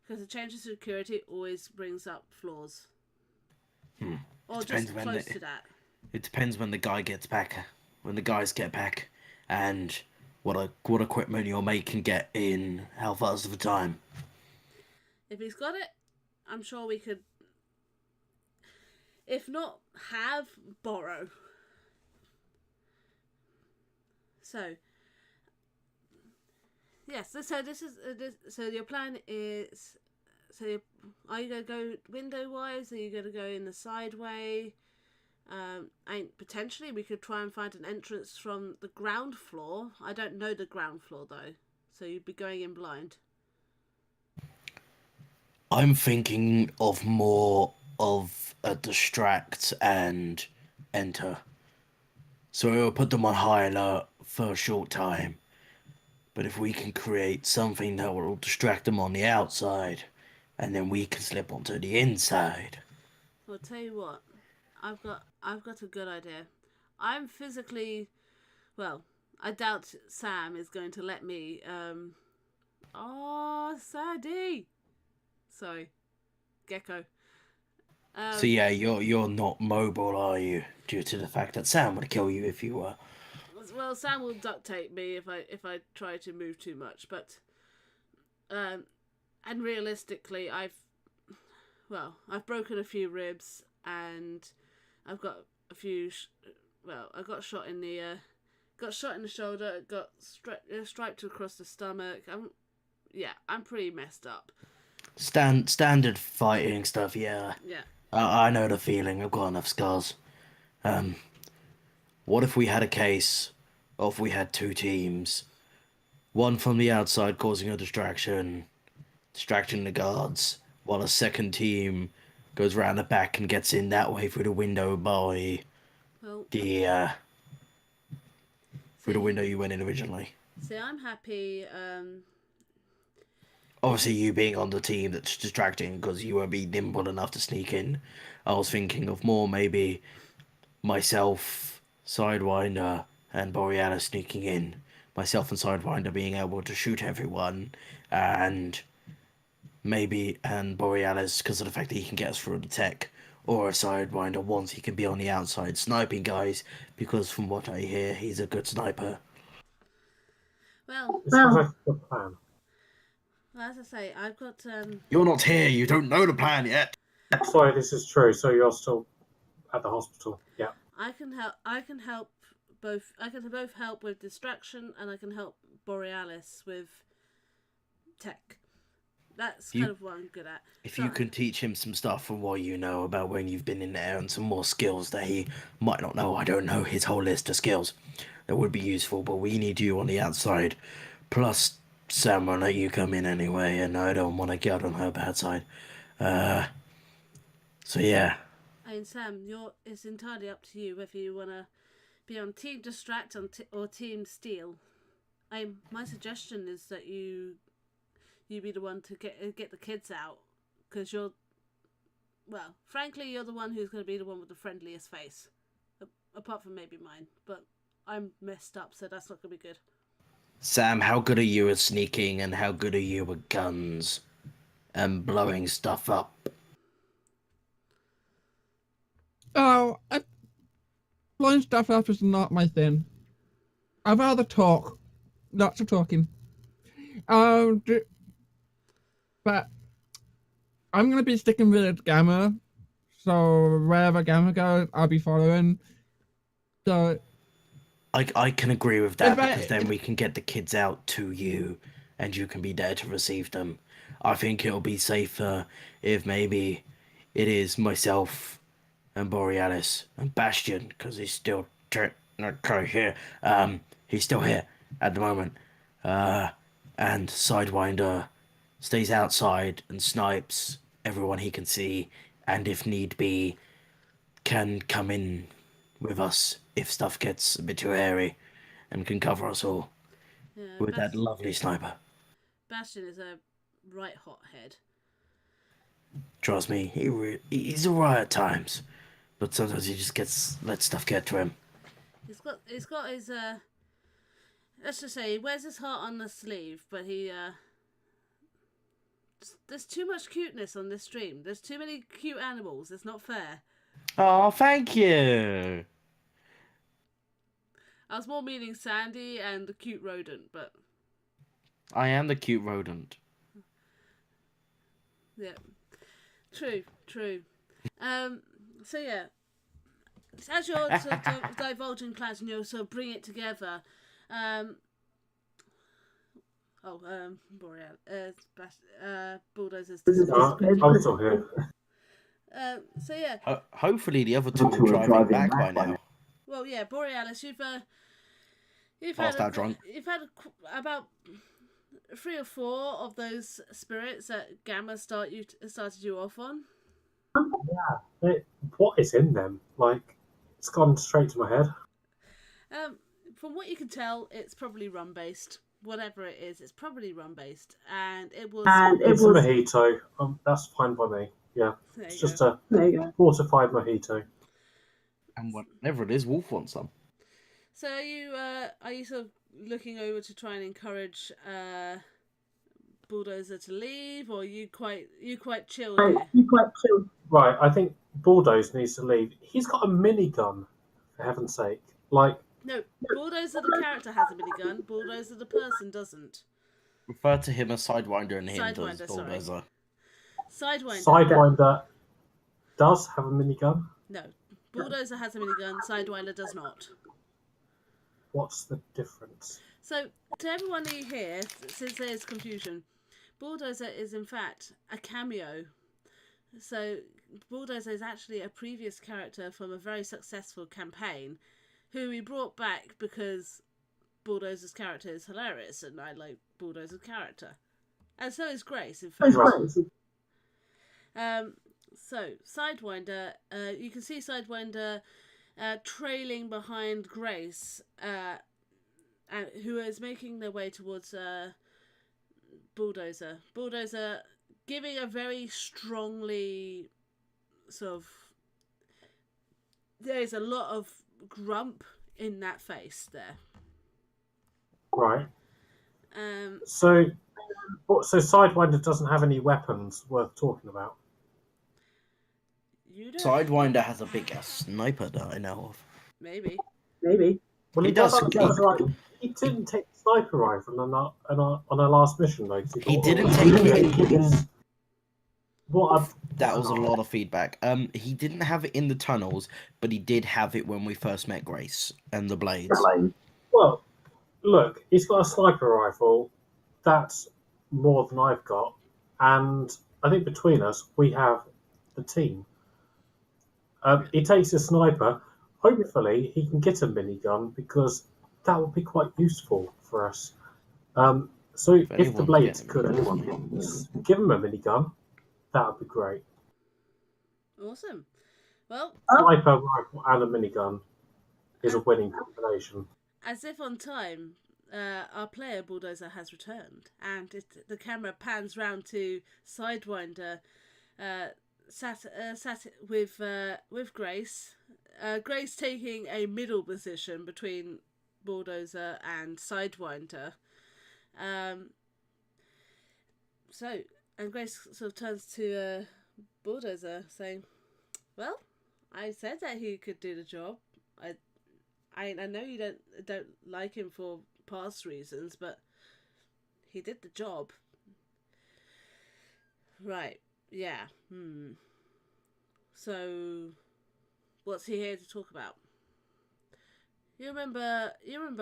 A: because the change of security always brings up flaws. Or just close to that.
E: It depends when the guy gets back, when the guys get back, and what equipment your mate can get in how fast of a time.
A: If he's got it, I'm sure we could, if not have, borrow. So, yes. So this is so your plan is. So are you gonna go window wise? Are you gonna go in the side way? And potentially we could try and find an entrance from the ground floor. I don't know the ground floor though, so you'd be going in blind.
E: I'm thinking of more of a distract and enter. So we'll put them on high alert for a short time. But if we can create something that will distract them on the outside, and then we can slip onto the inside.
A: I'll tell you what, I've got a good idea. I'm physically, well, I doubt Sam is going to let me. Oh, Sadie. Sorry, Gecko.
E: So yeah, you're not mobile, are you? Due to the fact that Sam would kill you if you were.
A: Well, Sam will duct tape me if I try to move too much, but and realistically, I've broken a few ribs and I've got a few. I got shot in the shoulder, got striped across the stomach. I'm pretty messed up.
E: Standard fighting stuff, yeah.
A: Yeah.
E: I know the feeling. I've got enough scars. What if we had a case of we had two teams, one from the outside causing a distraction, distracting the guards, while a second team goes round the back and gets in that way through the window by the through the window you went in originally.
A: See, I'm happy.
E: Obviously, you being on the team that's distracting because you won't be nimble enough to sneak in. I was thinking of more maybe myself, Sidewinder, and Borealis sneaking in. Myself and Sidewinder being able to shoot everyone, and Borealis because of the fact that he can get us through the tech, or a Sidewinder once he can be on the outside sniping guys, because from what I hear, he's a good sniper.
A: Well,
C: It sounds like a good plan.
A: as I say, I've got.
E: You're not here. You don't know the plan yet.
C: Sorry, this is true. So you're still at the hospital. Yeah.
A: I can help both. I can both help with distraction, and I can help Borealis with tech. That's kind of what I'm good at.
E: If you can teach him some stuff from what you know about when you've been in there and some more skills that he might not know, I don't know his whole list of skills, that would be useful, but we need you on the outside. Plus, Sam won't let you come in anyway, and I don't want to get on her bad side. So yeah.
A: I mean, Sam, it's entirely up to you whether you want to be on Team Distract or Team Steal. My suggestion is that you be the one to get the kids out, because frankly, you're the one who's going to be the one with the friendliest face, apart from maybe mine. But I'm messed up, so that's not going to be good.
E: Sam, how good are you at sneaking, and how good are you with guns and blowing stuff up?
B: Oh, blowing stuff up is not my thing. I'd rather talk. Lots of talking. But I'm going to be sticking with Gamma. So wherever Gamma goes, I'll be following. So
E: I can agree with that, because then we can get the kids out to you, and you can be there to receive them. I think it'll be safer if maybe it is myself and Borealis and Bastion, because he's still here. He's still here at the moment. And Sidewinder stays outside and snipes everyone he can see, and if need be, can come in with us if stuff gets a bit too hairy, and can cover us all with that lovely sniper.
A: Bastion is a right hothead.
E: Trust me, he's alright at times, but sometimes he just let stuff get to him.
A: He's got his let's just say he wears his heart on the sleeve, but he there's too much cuteness on this stream. There's too many cute animals. It's not fair.
E: Oh, thank you.
A: I was more meaning Sandy and the cute rodent, but
E: I am the cute rodent.
A: yeah, true. So yeah, as you're sort of divulging plans and you're sort of bringing it together, Boreal, Bulldozer's.
C: I'm still here.
A: So yeah.
E: Hopefully the other two are driving back by now.
A: Well, yeah, Borealis, you've
E: Passed out drunk.
A: You've had about 3 or 4 of those spirits that Gamma started you off on.
C: What is in them? Like, it's gone straight to my head.
A: From what you can tell, it's probably rum based. Whatever it is, it's probably rum based, and it was.
C: It's a mojito. That's fine by me. Yeah, it's just a fortified mojito.
E: And whatever it is, Wolf wants some.
A: So are you sort of looking over to try and encourage Bulldozer to leave, or you quite chill here?
C: Right, I think Bulldozer needs to leave. He's got a minigun, for heaven's sake. Like,
A: no, Bulldozer the character has a minigun. Bulldozer the person doesn't.
E: Refer to him as Sidewinder and him
A: Sidewinder,
E: as Bulldozer.
C: Sidewinder does have a minigun.
A: No, Bulldozer has a minigun. Sidewinder does not.
C: What's the difference?
A: So, to everyone new here, since there's confusion, Bulldozer is in fact a cameo. So, Bulldozer is actually a previous character from a very successful campaign, who we brought back because Bulldozer's character is hilarious, and I like Bulldozer's character. And so is Grace, in fact. So, Sidewinder, you can see Sidewinder trailing behind Grace, who is making their way towards Bulldozer. Bulldozer giving a very strongly sort of... There's a lot of grump in that face there.
C: Right. So Sidewinder doesn't have any weapons worth talking about?
E: Sidewinder has a big ass sniper that I know of.
A: Maybe.
C: Well, he does. He didn't take the sniper rifle on our last mission, though.
E: He didn't take it.
C: That
E: was a lot of feedback. He didn't have it in the tunnels, but he did have it when we first met Grace and the blades.
C: Well, look, he's got a sniper rifle. That's more than I've got, and I think between us we have the team. He takes a sniper. Hopefully, he can get a minigun because that would be quite useful for us. So if the blades could give him a minigun, that would be great.
A: Awesome. Well,
C: sniper rifle and a minigun is a winning combination.
A: As if on time, our player Bulldozer has returned, and the camera pans round to Sidewinder, sat with Grace. Grace taking a middle position between Bulldozer and Sidewinder. And Grace sort of turns to Bulldozer, saying, "Well, I said that he could do the job. I know you don't like him for past reasons, but he did the job." Right. Yeah. So, what's he here to talk about? You remember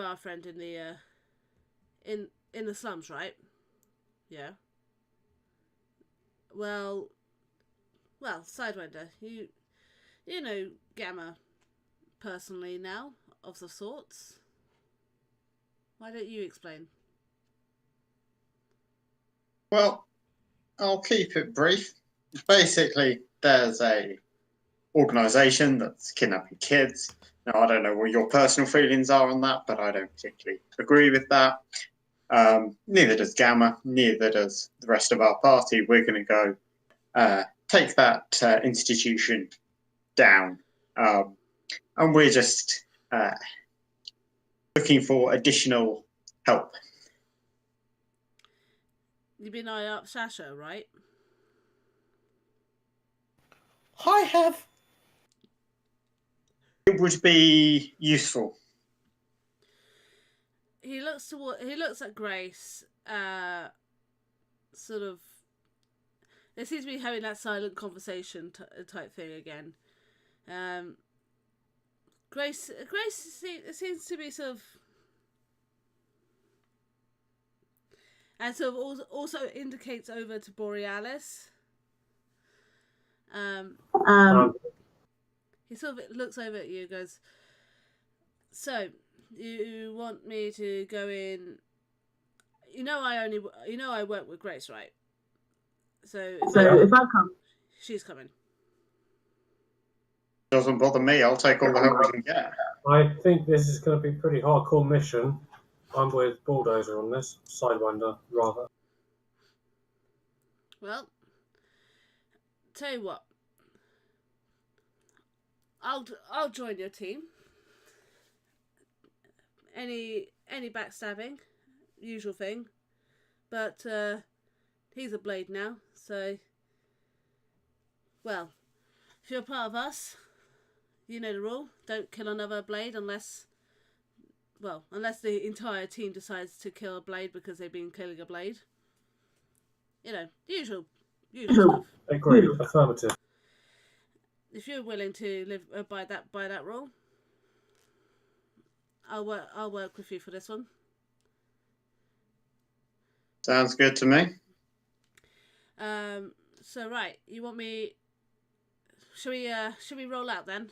A: our friend in the in the slums, right? Yeah. Well, Sidewinder, you know Gamma personally now, of the sorts. Why don't you explain?
D: Well, I'll keep it brief. Basically, there's a organisation that's kidnapping kids. Now, I don't know what your personal feelings are on that, but I don't particularly agree with that. Neither does Gamma, neither does the rest of our party. We're going to go take that institution down. And we're just looking for additional help.
A: You've been eyeing up Sasha, right?
E: I have.
D: It would be useful.
A: He looks at Grace, sort of. They seem to be having that silent conversation type thing again. Grace seems to be sort of, and sort of also indicates over to Borealis.
C: Um,
A: He sort of looks over at you and goes, "So, you want me to go in? You know I work with Grace, right? So if I come, she's coming."
D: Doesn't bother me. I'll take all the help we can get.
C: I think this is going to be a pretty hardcore mission. I'm with Bulldozer on this. Sidewinder, rather.
A: Well, tell you what, I'll join your team. Any backstabbing, usual thing, but he's a blade now, so well, if you're part of us, you know the rule. Don't kill another blade unless the entire team decides to kill a blade because they've been killing a blade. You know, usual stuff.
C: Agreed. Affirmative.
A: If you're willing to live by that rule, I'll work with you for this one.
D: Sounds good to me.
A: So right, you want me? Should we roll out then?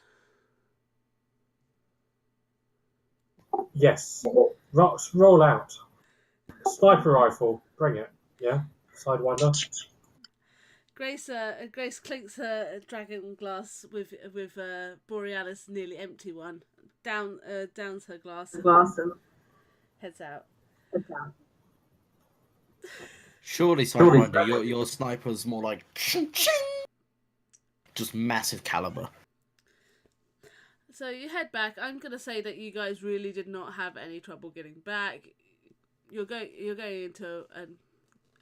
C: Yes. Roll out. Sniper rifle. Bring it. Yeah. Sidewinder.
A: Grace clinks her dragon glass with Borealis nearly empty one. Downs her glass and heads out.
E: Surely, Sidewinder, your sniper's more like just massive caliber.
A: So you head back. I'm gonna say that you guys really did not have any trouble getting back. You're going into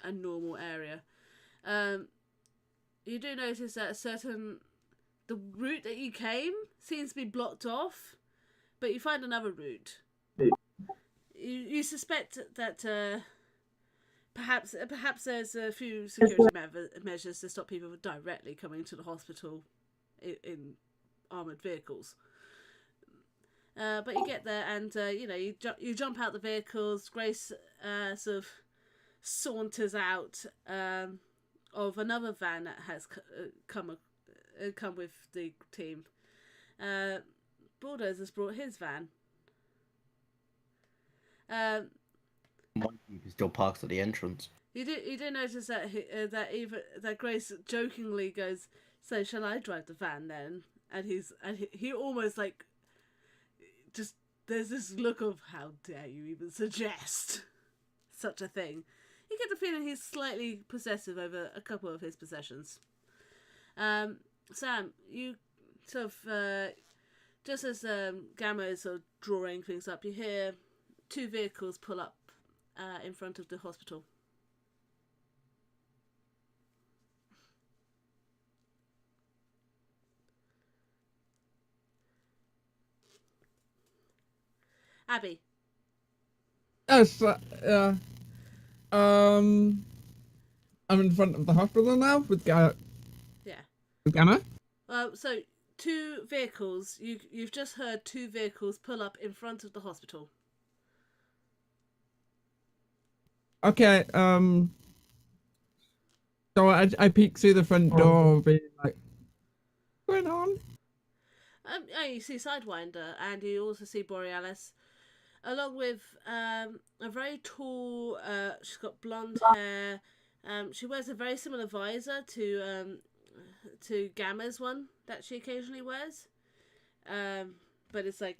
A: a normal area. You do notice that the route that you came seems to be blocked off, but you find another route. You suspect that perhaps there's a few security measures to stop people directly coming to the hospital in armoured vehicles. But you get there and you jump out the vehicles. Grace sort of saunters out of another van that has come with the team. Bulldozer's brought his van.
E: He still parks at the entrance.
A: You do notice that that Grace jokingly goes, "So shall I drive the van then?" And he almost like just there's this look of how dare you even suggest such a thing. You get the feeling he's slightly possessive over a couple of his possessions. Sam, you sort of just as Gamma is sort of drawing things up, you hear two vehicles pull up in front of the hospital. Abby.
B: Yes, I'm in front of the hospital now with Gamma.
A: So two vehicles. You've just heard two vehicles pull up in front of the hospital.
B: Okay. So I peek through the front door, being like, "What's going on?"
A: You see Sidewinder, and you also see Borealis, along with a very tall. She's got blonde hair. She wears a very similar visor to Gamma's one that she occasionally wears, but it's like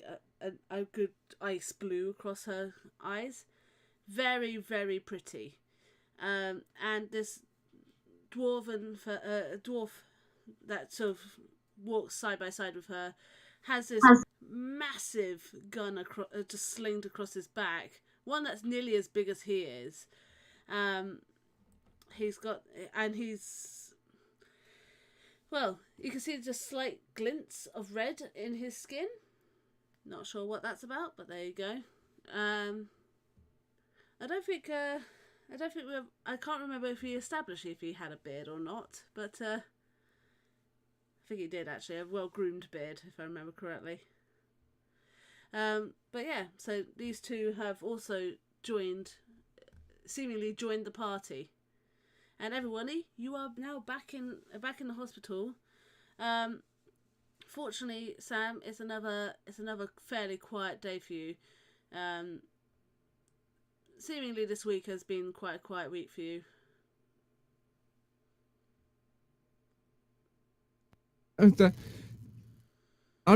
A: a good ice blue across her eyes. Very, very pretty. And this dwarf that sort of walks side by side with her has this massive gun just slinged across his back. One that's nearly as big as he is. Well, you can see just slight glints of red in his skin. Not sure what that's about, but there you go. I can't remember if he established if he had a beard or not, but I think he did actually, a well-groomed beard, if I remember correctly. But yeah, so these two have also seemingly joined the party. And everybody, you are now back in the hospital. Fortunately, Sam, it's another fairly quiet day for you. Seemingly this week has been quite a quiet week for you.
B: I'm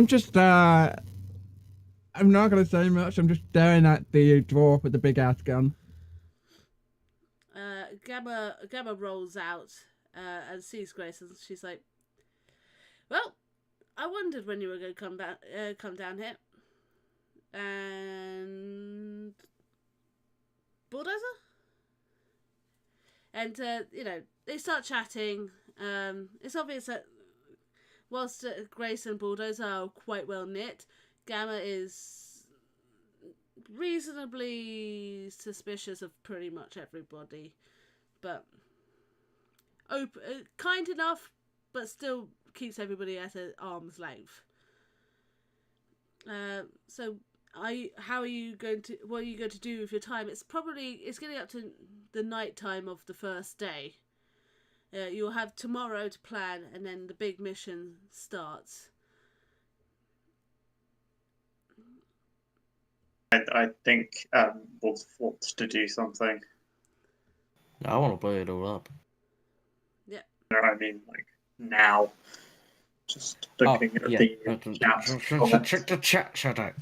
B: just I'm not gonna say much. I'm just staring at the dwarf with the big ass gun.
A: Gamma rolls out and sees Grace, and she's like, "Well, I wondered when you were going to come down here." And Bulldozer, and they start chatting. It's obvious that whilst Grace and Bulldozer are quite well knit, Gamma is reasonably suspicious of pretty much everybody, but kind enough, but still keeps everybody at an arm's length. So, what are you going to do with your time? It's getting up to the night time of the first day. You'll have tomorrow to plan, and then the big mission starts.
D: I think Wolf wants to do something.
E: I want to blow it all up.
A: Yeah.
D: I mean, like, now. Just looking at the
E: Check the chat, shut up.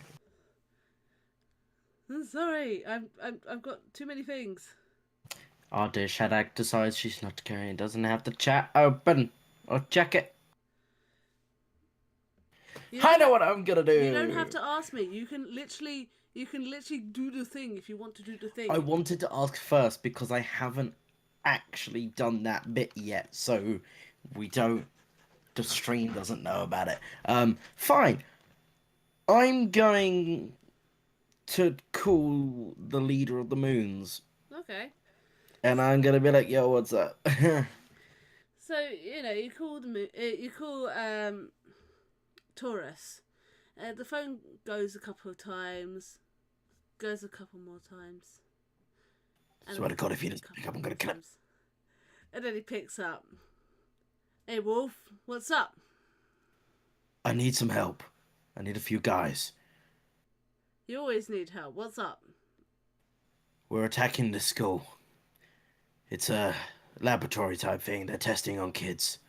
A: I'm sorry, I've got too many things.
E: Oh dear, Shadak decides she's not going, doesn't have the chat open. Or check it. I know what I'm gonna do.
A: You don't have to ask me. You can literally do the thing if you want to do the thing.
E: I wanted to ask first because I haven't actually done that bit yet, so the stream doesn't know about it. Fine. I'm going to call the leader of the moons.
A: Okay.
E: And I'm gonna be like, yo, what's up?
A: So, you call Taurus. The phone goes a couple of times, goes a couple more times.
E: Swear to God, if he doesn't pick up, I'm gonna kill him.
A: And then he picks up. Hey, Wolf, what's up?
E: I need some help. I need a few guys.
A: You always need help. What's up?
E: We're attacking the school. It's a laboratory type thing. They're testing on kids.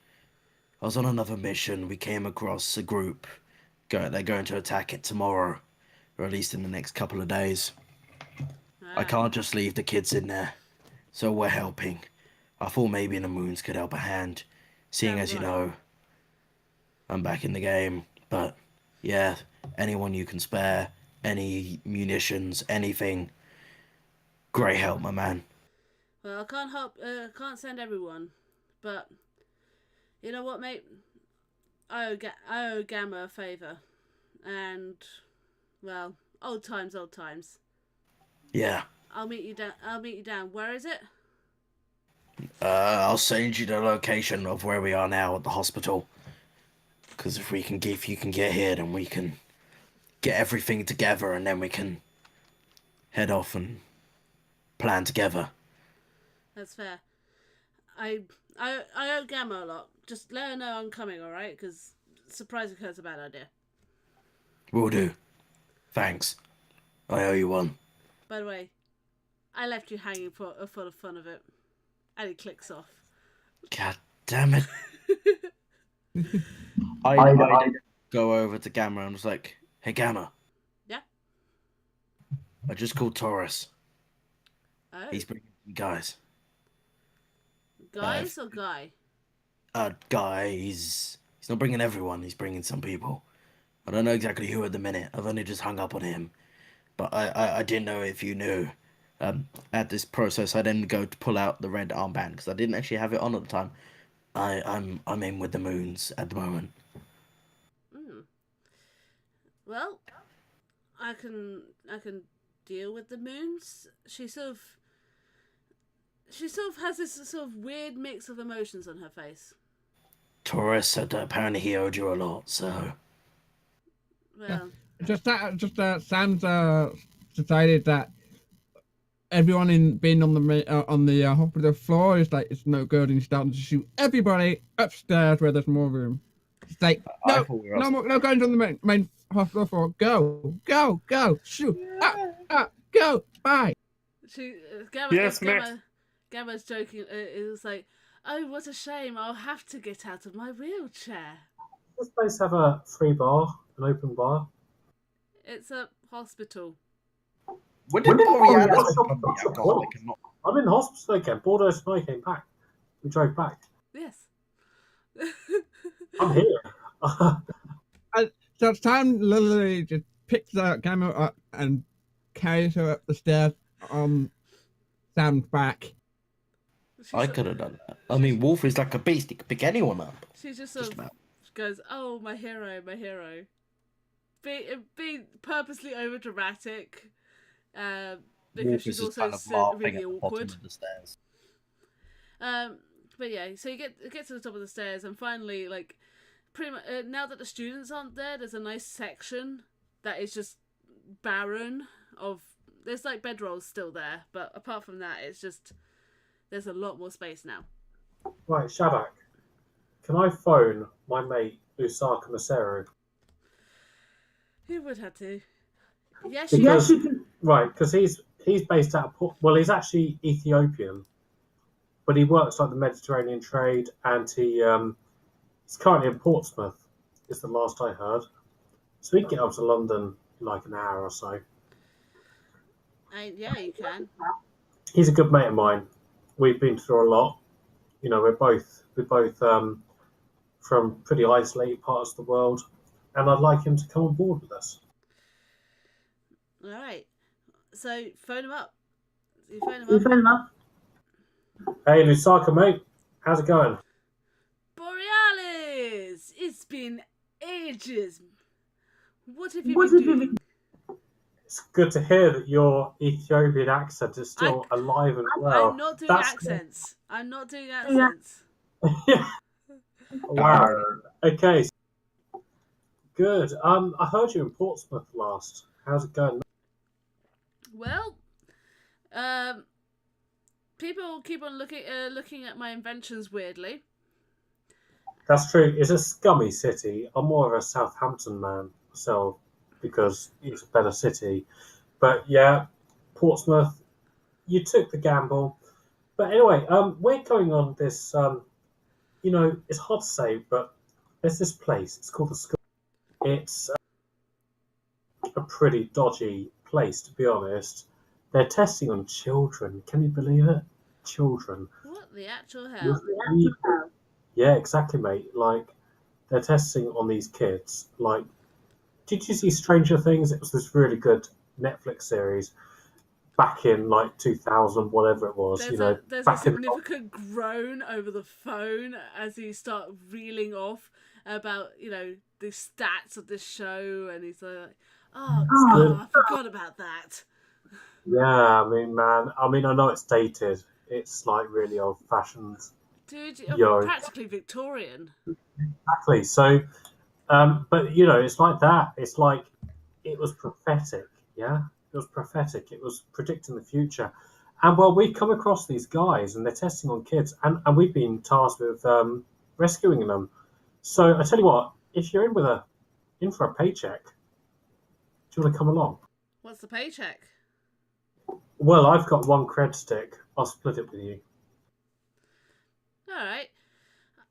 E: I was on another mission. We came across a group. They're going to attack it tomorrow, or at least in the next couple of days. I can't just leave the kids in there, so we're helping. I thought maybe the moons could help a hand, seeing as you know, I'm back in the game. But yeah, anyone you can spare, any munitions, anything, great help, my man.
A: Well, I can't send everyone, but you know what, mate? I owe Gamma a favour, and well, old times.
E: Yeah.
A: I'll meet you down. Where is it?
E: I'll send you the location of where we are now at the hospital. Because if you can get here, then we can get everything together, and then we can head off and plan together.
A: That's fair. I owe Gamma a lot. Just let her know I'm coming, all right? Because surprise occur's a bad idea.
E: Will do. Thanks. I owe you one.
A: By the way, I left you hanging for the fun of it. And he clicks off.
E: God damn it. I go over to Gamma and I was like, hey, Gamma.
A: Yeah?
E: I just called Taurus.
A: Oh.
E: He's bringing guys.
A: Guys or guy?
E: Guy. He's not bringing everyone. He's bringing some people. I don't know exactly who at the minute. I've only just hung up on him. But I didn't know if you knew. At this process, I then go to pull out the red armband because I didn't actually have it on at the time. I'm in with the moons at the moment.
A: Well, I can deal with the moons. She sort of has this sort of weird mix of emotions on her face.
E: Taurus said that apparently he owed you a lot, so.
A: Well,
B: just Sam's decided that everyone being on the hospital floor is like it's no good, and he's starting to shoot everybody upstairs where there's more room. It's like,
E: I
B: no,
E: thought we were
B: no,
E: also-
B: no going to the main hospital floor. Go, shoot, go, bye.
A: Gamma's joking. It was like, oh, what a shame! I'll have to get out of my wheelchair.
C: Does this place have a free bar, an open bar?
A: It's a hospital.
E: When did Borealis become the alcoholic and not?
C: I'm in the hospital again. Bulldozer and I came back. We drove back.
A: Yes.
C: I'm here.
B: So Sam literally just picks Gamma up and carries her up the stairs on Sam's back.
E: I could have done that. I mean, Wolf is like a beast; he could pick anyone up.
A: She just
E: Just
A: sort of
E: about.
A: goes, "Oh, my hero, my hero." Being purposely over dramatic, because
E: Wolf
A: she's
E: is just
A: also
E: kind of laughing
A: really
E: at the
A: awkward.
E: bottom of the stairs.
A: But yeah, so you get to the top of the stairs, and finally, like, pretty much now that the students aren't there, there's a nice section that is just barren of. There's like bedrolls still there, but apart from that, it's just there's a lot more space now.
C: Right, Shabak, can I phone my mate Usaka Maseru?
A: Who would have to? Yes,
C: Because because he's based out of he's actually Ethiopian, but he works like the Mediterranean trade, and he's currently in Portsmouth. Is the last I heard. So we can get up to London in like an hour or so.
A: Yeah, you can.
C: He's a good mate of mine. We've been through a lot. You know, we're both from pretty isolated parts of the world, and I'd like him to come on board with us.
A: All right. So phone him up. You phone him up.
C: Hey, Lusaka, mate. How's it going?
A: Borealis! It's been ages. What have you been doing?
C: It's good to hear that your Ethiopian accent is still alive and well.
A: I'm not doing accents. I'm not doing accents.
C: Wow. Okay. Good. I heard you in Portsmouth last. How's it going?
A: Well, people keep on looking at my inventions weirdly.
C: That's true. It's a scummy city. I'm more of a Southampton man myself because it's a better city. But yeah, Portsmouth, you took the gamble. But anyway, we're going on this. It's hard to say, but there's this place. It's called the School. It's a pretty dodgy place, to be honest. They're testing on children. Can you believe it? Children.
A: What the actual hell?
C: Yeah, exactly, mate. Like, they're testing on these kids. Like, did you see Stranger Things? It was this really good Netflix series back in, like, 2000, whatever it was.
A: There's a significant groan over the phone as he starts reeling off about, the stats of this show, and he's like, oh, God, I forgot about that.
C: Yeah, I mean, man. I know it's dated. It's, like, really old-fashioned.
A: Dude, you're practically Victorian.
C: Exactly. So, but it's like that. It's like it was prophetic. Yeah, it was prophetic. It was predicting the future. And well, we come across these guys, and they're testing on kids, and we've been tasked with rescuing them. So I tell you what, if you're in for a paycheck, do you want to come along?
A: What's the paycheck?
C: Well, I've got one cred stick. I'll split it with you.
A: All right,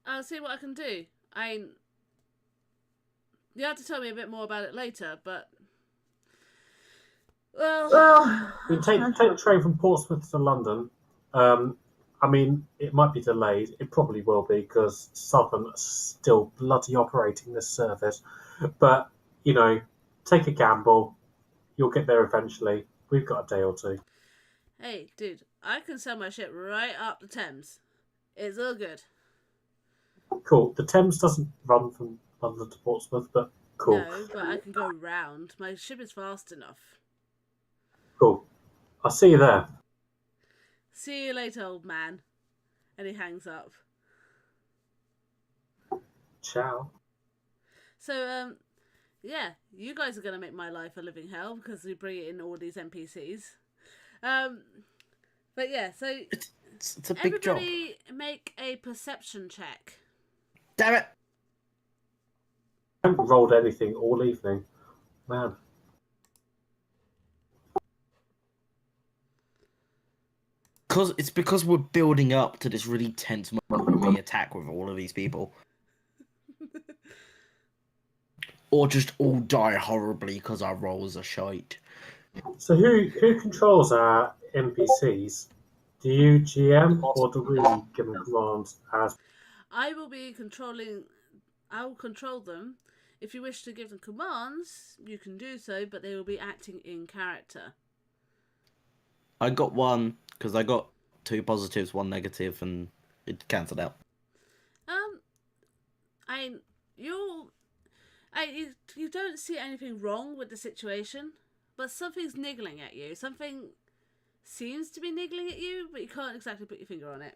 A: I'll see what I can do. You have to tell me a bit more about it later, but
C: you take the train from Portsmouth to London. It might be delayed. It probably will be because Southern are still bloody operating this service. But take a gamble. You'll get there eventually. We've got a day or two.
A: Hey, dude, I can sell my shit right up the Thames. It's all good.
C: Cool. The Thames doesn't run from London to Portsmouth, but cool.
A: No, but I can go round. My ship is fast enough.
C: Cool. I'll see you there.
A: See you later, old man. And he hangs up.
C: Ciao.
A: So, yeah, you guys are going to make my life a living hell because we bring in all these NPCs. But yeah, so
E: it's a big job.
A: Everybody make a perception check.
E: Damn it!
C: I haven't rolled anything all evening. Man.
E: Because we're building up to this really tense moment when we attack with all of these people. Or just all die horribly because our rolls are shite.
C: So who controls our NPCs? Do you GM or do we give them commands as?
A: I will be controlling. I will control them. If you wish to give them commands, you can do so, but they will be acting in character.
E: I got one because I got 2 positives, 1 negative, and it cancelled out.
A: You don't see anything wrong with the situation, but something's niggling at you. Something seems to be niggling at you, but you can't exactly put your finger on it.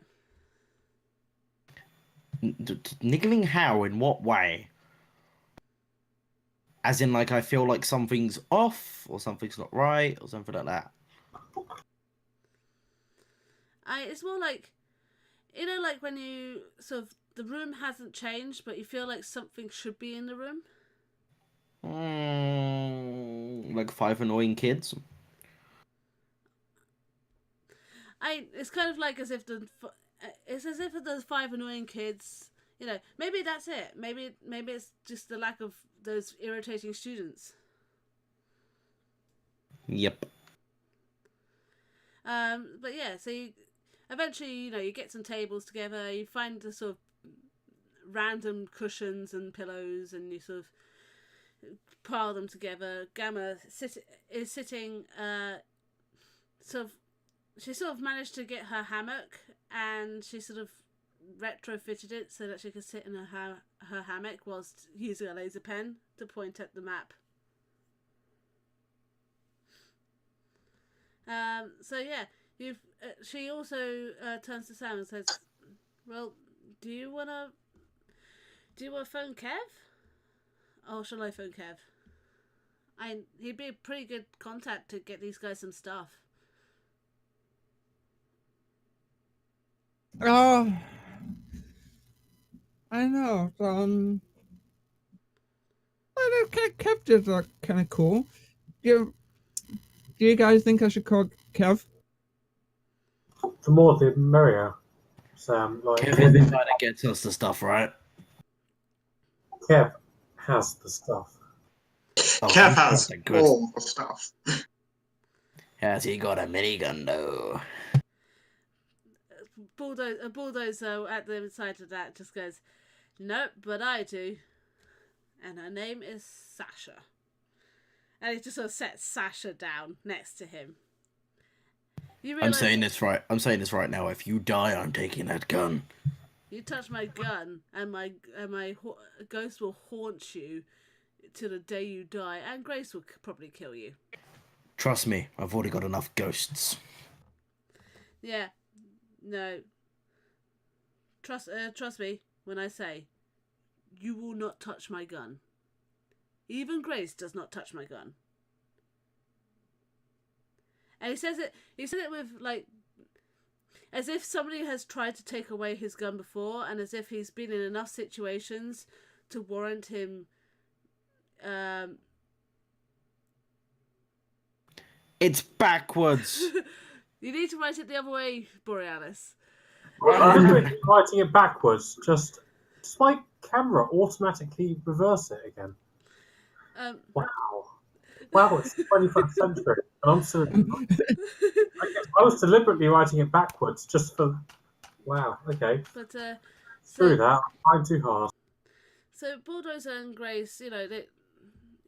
E: Niggling how? In what way? As in, like, I feel like something's off, or something's not right, or something like that.
A: It's more like, you know, like when you sort of, the room hasn't changed, but you feel like something should be in the room.
E: Like 5 annoying kids.
A: It's kind of like as if it's as if those 5 annoying kids. You know, maybe that's it. Maybe it's just the lack of those irritating students.
E: Yep.
A: But yeah, so eventually, you know, you get some tables together. You find the sort of random cushions and pillows, and you sort of pile them together. Gamma is sitting. She sort of managed to get her hammock, and she sort of retrofitted it so that she could sit in her hammock whilst using a laser pen to point at the map. So yeah, she also turns to Sam and says, "Well, do you wanna phone Kev, or shall I phone Kev? He'd be a pretty good contact to get these guys some stuff."
B: I know. I Kev is kind of cool. Do you guys think I should call Kev?
C: The more the merrier, Sam. Like
E: Kevin trying to get us the stuff, right?
C: Kev has the stuff.
E: Oh,
D: Kev has
E: that's good.
D: all the stuff.
E: Has he got a minigun though?
A: A bulldozer at the side of that just goes, "Nope, but I do. And her name is Sasha." And he just sort of sets Sasha down next to him.
E: I'm saying this right now. If you die, I'm taking that gun.
A: You touch my gun, and my ghost will haunt you till the day you die, and Grace will probably kill you.
E: Trust me, I've already got enough ghosts.
A: Yeah, no. Trust me when I say, you will not touch my gun. Even Grace does not touch my gun. And he said it with, like, as if somebody has tried to take away his gun before, and as if he's been in enough situations to warrant him.
E: It's backwards.
A: You need to write it the other way, Borealis.
C: Writing it backwards, just my camera automatically reverse it again. Wow, it's the 21st century, and I'm still. I was deliberately writing it backwards just for. Wow, okay.
A: But
C: Screw that. I'm trying too hard.
A: So Bulldozer and Grace,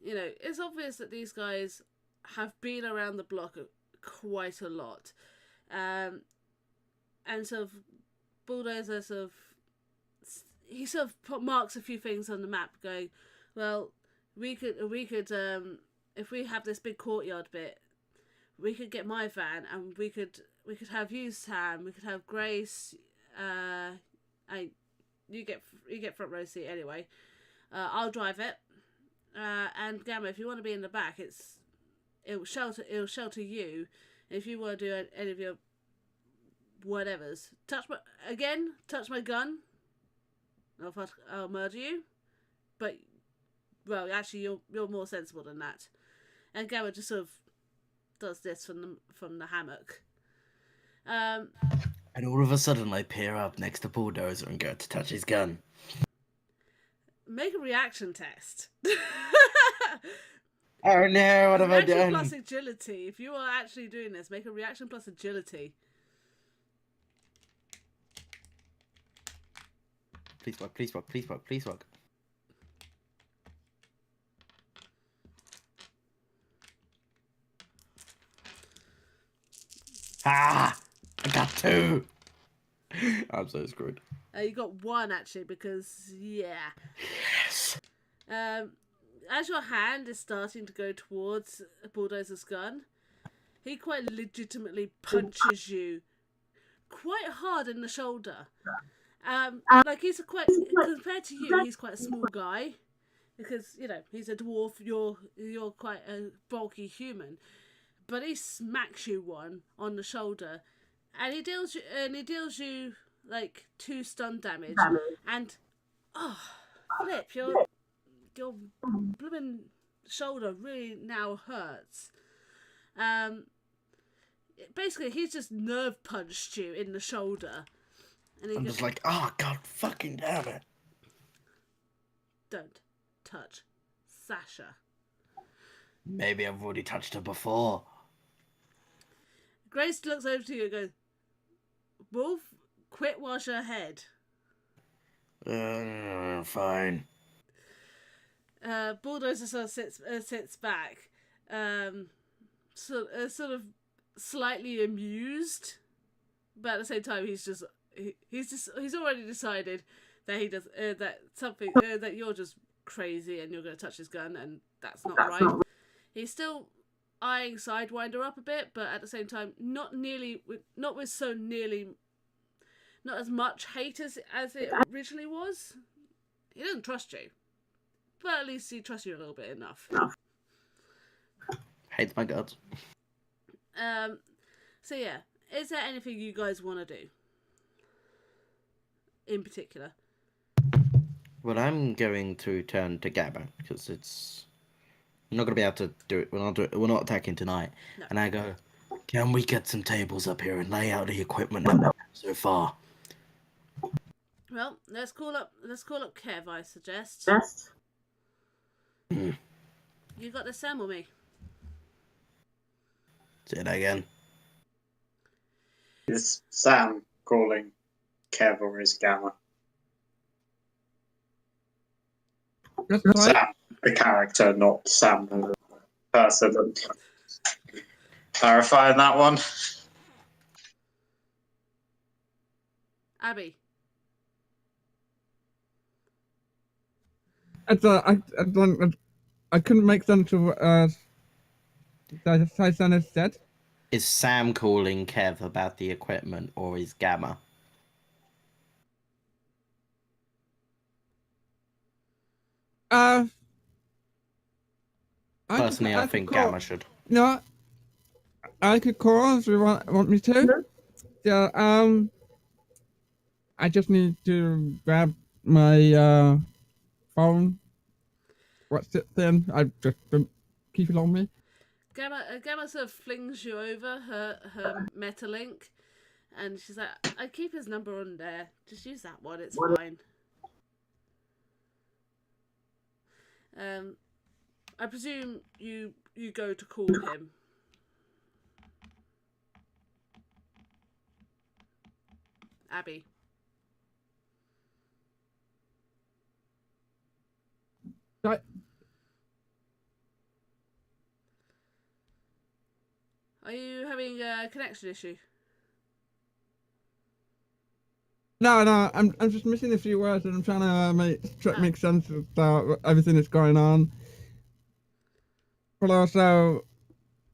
A: it's obvious that these guys have been around the block quite a lot, and sort of Bulldozer he marks a few things on the map, going, well, we could if we have this big courtyard bit, we could get my van, and we could have you, Sam. We could have Grace. You get front row seat anyway. I'll drive it. And Gamma, if you want to be in the back, it'll shelter you. If you want to do any of your whatevers, touch my gun, I'll murder you. But well, actually, you're more sensible than that. And Gamma just sort of does this from the hammock.
E: And all of a sudden, I peer up next to Bulldozer and go to touch his gun.
A: Make a reaction test.
E: Oh no, what have I
A: Reaction
E: done?
A: plus agility. If you are actually doing this, make a reaction plus agility.
E: Please work, please work, please work, please work. Ah! I got 2! I'm so screwed.
A: You got 1 actually because yeah.
E: Yes!
A: As your hand is starting to go towards Bulldozer's gun, he quite legitimately punches you quite hard in the shoulder. Like he's compared to you, he's quite a small guy because he's a dwarf. You're quite a bulky human, but he smacks you one on the shoulder, and he deals you like 2 stun damage, and flip your blooming shoulder really now hurts. Basically, he's just nerve punched you in the shoulder. And
E: I'm just like, oh, God fucking damn it.
A: Don't touch Sasha.
E: Maybe I've already touched her before.
A: Grace looks over to you and goes, Wolf, quit wash her head.
E: Fine.
A: Bulldozer sort of sits back, sort of slightly amused, but at the same time he's already decided that he does that you're just crazy and you're going to touch his gun, and that's not right. He's still eyeing Sidewinder up a bit, but at the same time not as much hate as it originally was. He doesn't trust you, but at least he trusts you a little bit enough.
E: Hates my guts.
A: So yeah, is there anything you guys want to do in particular?
E: Well, I'm going to turn to Gabba because I'm not going to be able to do it. We're not attacking tonight. No. And I go, can we get some tables up here and lay out the equipment so far?
A: Well, let's call up Kev, I suggest. You got the Sam or me?
E: Say that again.
D: Is Sam calling Kev or is Gamma? Sam, the character, not Sam, the person. Clarifying that one.
A: Abby.
B: I couldn't make sense of what Tyson said.
E: Is Sam calling Kev about the equipment, or is Gamma? Personally, I think Gamma should.
B: No, I could call if you want me to. Yeah, I just need to grab my phone. What's it then? I just don't keep it on me.
A: Gamma sort of flings you over her Metalink, and she's like, I keep his number on there. Just use that one, it's fine. I presume you go to call him. Abby.
B: Right.
A: Are you having a connection issue?
B: No, I'm just missing a few words, and I'm trying to make sense of everything that's going on. But also,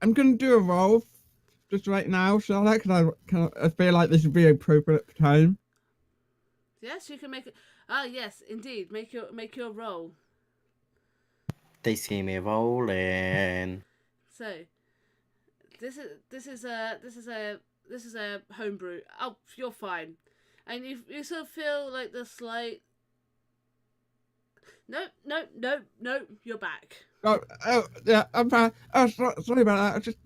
B: I'm gonna do a roll just right now, shall I? Because I feel like this would be appropriate time.
A: Yes, you can make it. Ah, yes, indeed. Make your roll.
E: They see me rolling.
A: So, this is a homebrew. Oh, you're fine. And you sort of feel like the slight No, you're back.
B: Oh, yeah, I'm fine. Oh, sorry about that. I just,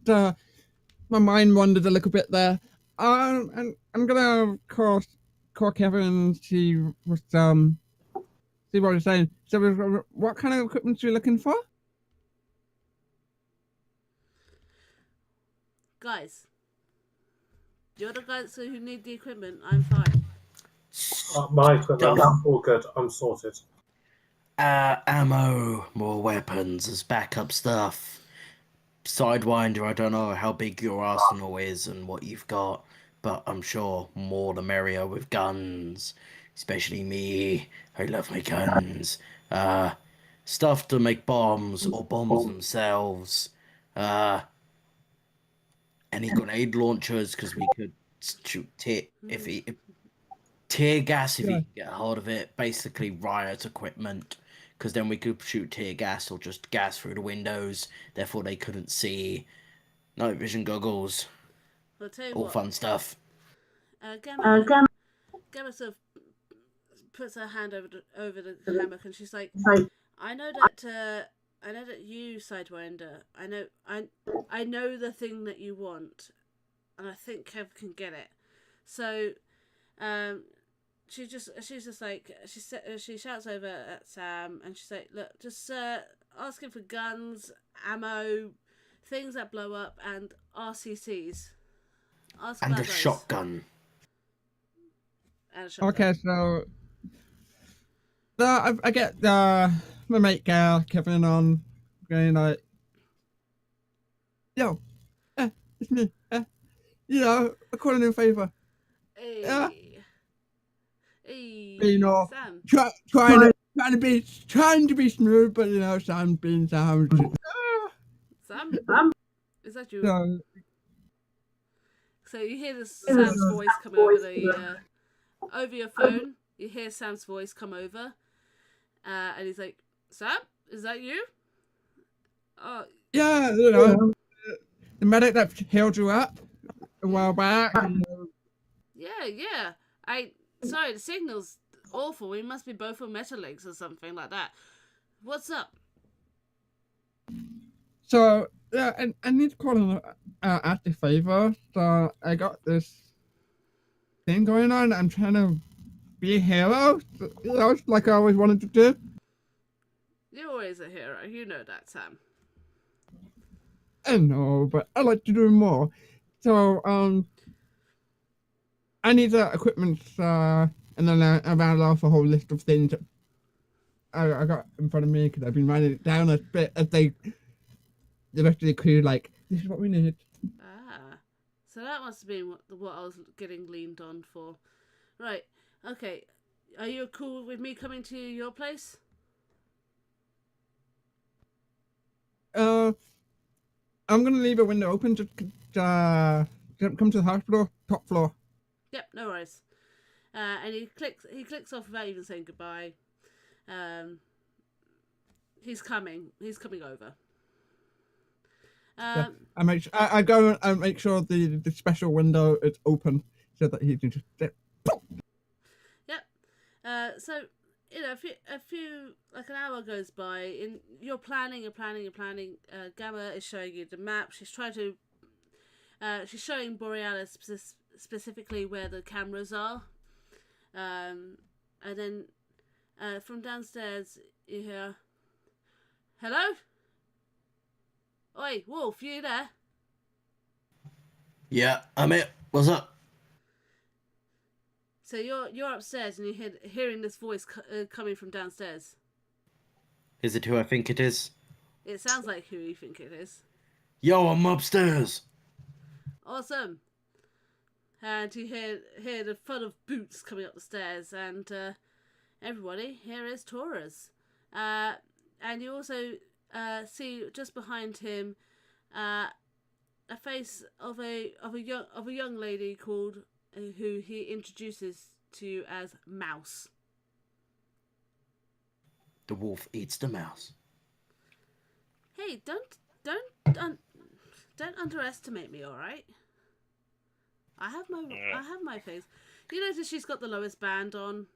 B: my mind wandered a little bit there. And I'm gonna call Kevin and see what he's saying. So, what kind of equipment are you looking for?
A: Guys, you're the guys who need the equipment. I'm fine.
C: My equipment,
E: Stuff.
C: all good. I'm sorted.
E: Ammo, more weapons, as backup stuff. Sidewinder, I don't know how big your arsenal is and what you've got, but I'm sure more the merrier with guns. Especially me, I love my guns. Stuff to make bombs or bombs themselves. Any grenade launchers because we could shoot tear gas if you
B: Yeah.
E: can get a hold of it. Basically riot equipment because then we could shoot tear gas or just gas through the windows. Therefore they couldn't see. Night vision goggles,
A: I'll tell you
E: all
A: what.
E: fun stuff.
A: Gamma sort of puts her hand over the hammock, and she's like, I know that you, Sidewinder. I know the thing that you want, and I think Kev can get it. So, she's just like she shouts over at Sam, and she's like, look, just ask him for guns, ammo, things that blow up, and RCCs. Ask
E: And
A: about
E: a
A: those.
E: shotgun.
A: And a shotgun.
B: Okay, so I get my mate Kevin on, going like, yo, it's me. I call in a favor. Yeah.
A: Hey, Sam.
B: Trying to be smooth, but Sam being Sam.
A: Sam? Is that you?
B: So,
A: So you hear this Sam's voice come over your phone. You hear Sam's voice come over, and he's like, "Sam, is that you?" Oh,
B: yeah, the medic that healed you up a while back.
A: yeah. Sorry, the signal's awful. We must be both on Metalinks or something like that. What's up?
B: So yeah, I need to call in ask a favor. So I got this thing going on. I'm trying to be a hero, like I always wanted to do.
A: You're always a hero. You know that, Sam.
B: I know, but I like to do more. So I need the equipment, and then I ran off a whole list of things that I got in front of me because I've been writing it down a bit as the rest of the crew like, this is what we need.
A: So that must have been what I was getting leaned on for. Right, okay. Are you cool with me coming to your place?
B: I'm gonna leave a window open to come to the hospital, top floor.
A: Yep, no worries. And he clicks off without even saying goodbye. He's coming over.
B: I go and make sure the special window is open so that he can just.
A: Yep. So a few like an hour goes by, and you're planning. Gamma is showing you the map. She's showing Borealis specifically where the cameras are. And then from downstairs you hear, "Hello? Oi, Wolf, you there?"
E: Yeah, I'm it. What's up?
A: So you're upstairs and you're hearing this voice coming from downstairs.
E: Is it who I think it is?
A: It sounds like who you think it is.
E: Yo, I'm upstairs.
A: Awesome. And you hear the thud of boots coming up the stairs, and everybody, here is Taurus. And you also see just behind him a face of a young lady called who he introduces to you as Mouse.
E: The wolf eats the mouse.
A: Hey, don't underestimate me, all right? I have my face. You notice she's got the lowest band on.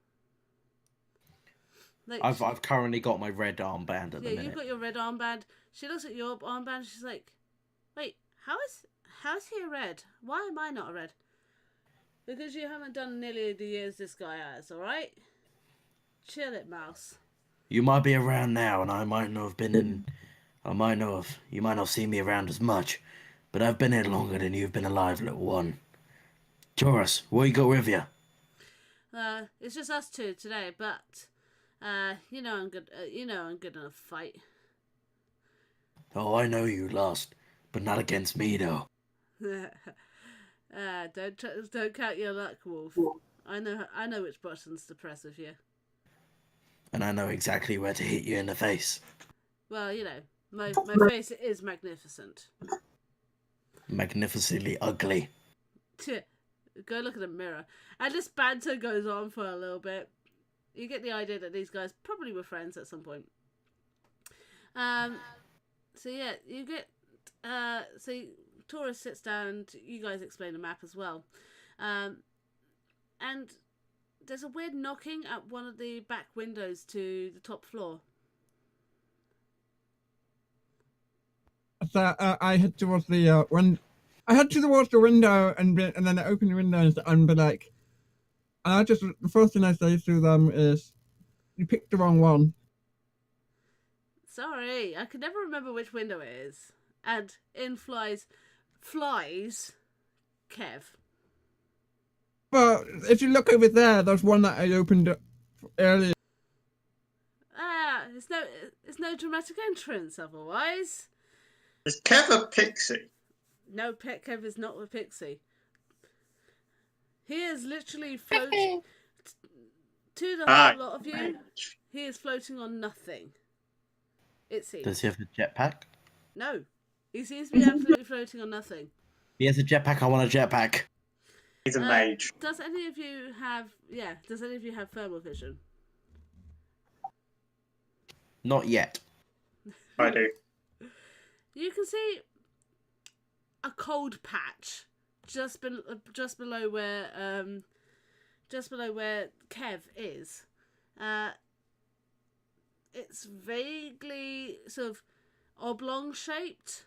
A: Like,
E: I've currently got my red armband at the minute.
A: You've got your red armband. She looks at your armband. She's like, "Wait, how's he a red? Why am I not a red?" Because you haven't done nearly the years this guy has. All right, chill it, mouse.
E: You might be around now, and I might not have been in. You might not have seen me around as much, but I've been here longer than you've been alive, little one. Taurus, what you got with you?
A: It's just us two today, but you know I'm good. You know I'm good enough to fight.
E: Oh, I know you lost, but not against me, though.
A: Don't count your luck, Wolf. I know which buttons to press with you.
E: And I know exactly where to hit you in the face.
A: Well, you know, my face is magnificent.
E: Magnificently ugly.
A: Go look at the mirror. And this banter goes on for a little bit. You get the idea that these guys probably were friends at some point. So yeah, you get so Taurus sits down and you guys explain the map as well. And there's a weird knocking at one of the back windows to the top floor.
B: So I head towards the I head towards the window and then I open the windows and be like, and the first thing I say to them is, "You picked the wrong one."
A: Sorry, I can never remember which window it is. And in flies Kev.
B: But if you look over there, there's one that I opened up earlier.
A: It's no dramatic entrance otherwise.
D: Is Kev a pixie?
A: No, Pet Kev is not a pixie. He is literally floating to the whole lot of you. He is floating on nothing. It seems.
E: Does he have a jetpack?
A: No, he seems to be absolutely floating on nothing.
E: He has a jetpack. I want a jetpack.
D: He's a mage.
A: Does any of you have thermal vision?
E: Not yet.
D: I do.
A: You can see a cold patch just below where Kev is. It's vaguely sort of oblong shaped.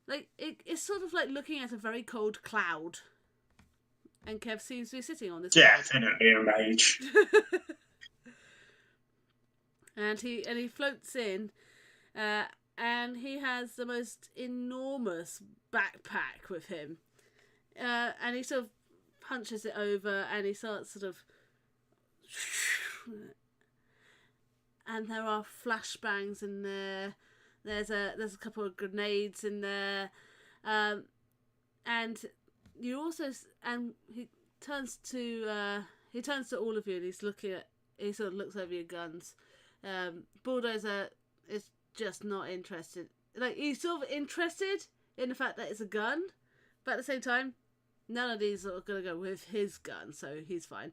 A: Like it's sort of like looking at a very cold cloud. And Kev seems to be sitting on this.
D: Definitely a mage.
A: and he floats in, and he has the most enormous backpack with him, and he sort of punches it over, and he starts sort of, and there are flashbangs in there. There's a couple of grenades in there, and you also he turns to all of you, and he sort of looks over your guns. Bulldozer is just not interested. Like, he's sort of interested in the fact that it's a gun, but at the same time, none of these are going to go with his gun, so he's fine.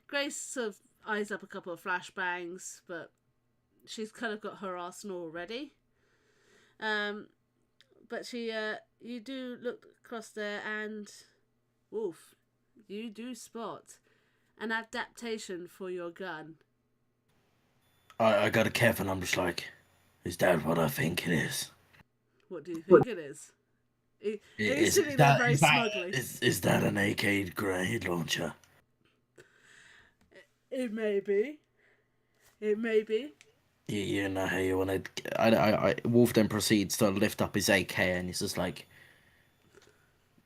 A: Grace sort of eyes up a couple of flashbangs, but she's kind of got her arsenal already. But you do look across there, and Wolf, you do spot an adaptation for your gun.
E: I got a Kev, and I'm just like, is that what I think it is?
A: What do you think it is? He's sitting there very smugly.
E: Is that an AK grenade launcher?
A: It may be. It may be.
E: You know how you want to... Wolf then proceeds to lift up his AK, and he's just like,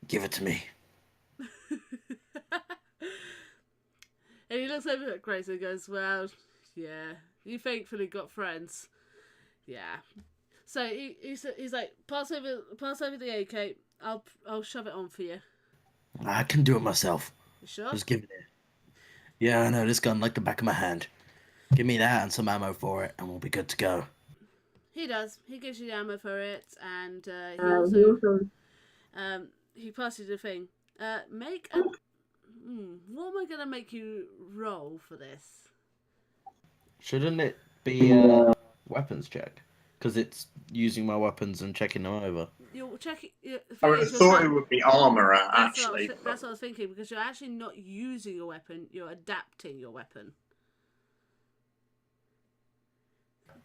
E: give it to me.
A: And he looks over at Grace and goes, well, yeah, you thankfully got friends. Yeah. So he's like, pass over the AK. I'll shove it on for you.
E: I can do it myself.
A: You sure?
E: Just give it here. Yeah, I know this gun like the back of my hand. Give me that and some ammo for it, and we'll be good to go.
A: He does. He gives you the ammo for it, and he also he passes you the thing. What am I gonna make you roll for this?
E: Shouldn't it be a weapons check? Because it's using my weapons and checking them over.
A: You're checking.
D: I would have thought it would be armourer,
A: That's
D: actually.
A: what I was thinking, because you're actually not using your weapon, you're adapting your weapon.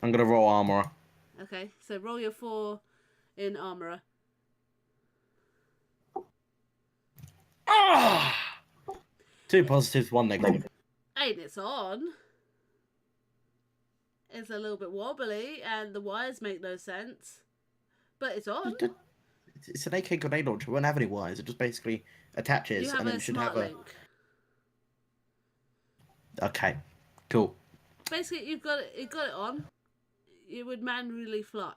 E: I'm gonna roll armor.
A: Okay, so roll your 4 in armorer.
E: Ah! 2 positives, 1 negative.
A: And it's on. It's a little bit wobbly, and the wires make no sense. But it's on.
E: It's an AK grenade launcher. It won't have any wires. It just basically attaches,
A: You have
E: and then
A: a
E: it should
A: smart
E: have a.
A: link.
E: Okay, cool.
A: Basically, you got it on. You would manually fly.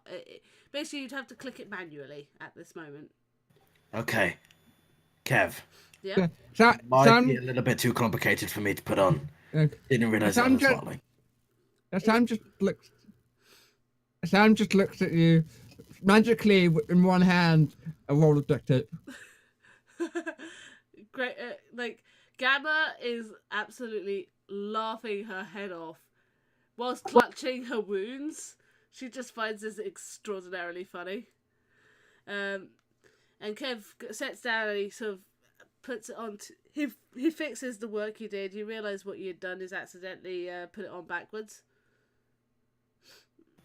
A: Basically, you'd have to click it manually at this moment.
E: Okay, Kev.
A: Yeah.
E: Might be a little bit too complicated for me to put on. Didn't realise I was smiling.
B: Sam just looks at you magically in one hand, a roll of duct tape.
A: Great. Like Gamma is absolutely laughing her head off whilst clutching her wounds. She just finds this extraordinarily funny. And Kev sits down and he sort of puts it on. He fixes the work you did. You realise what you had done is accidentally put it on backwards.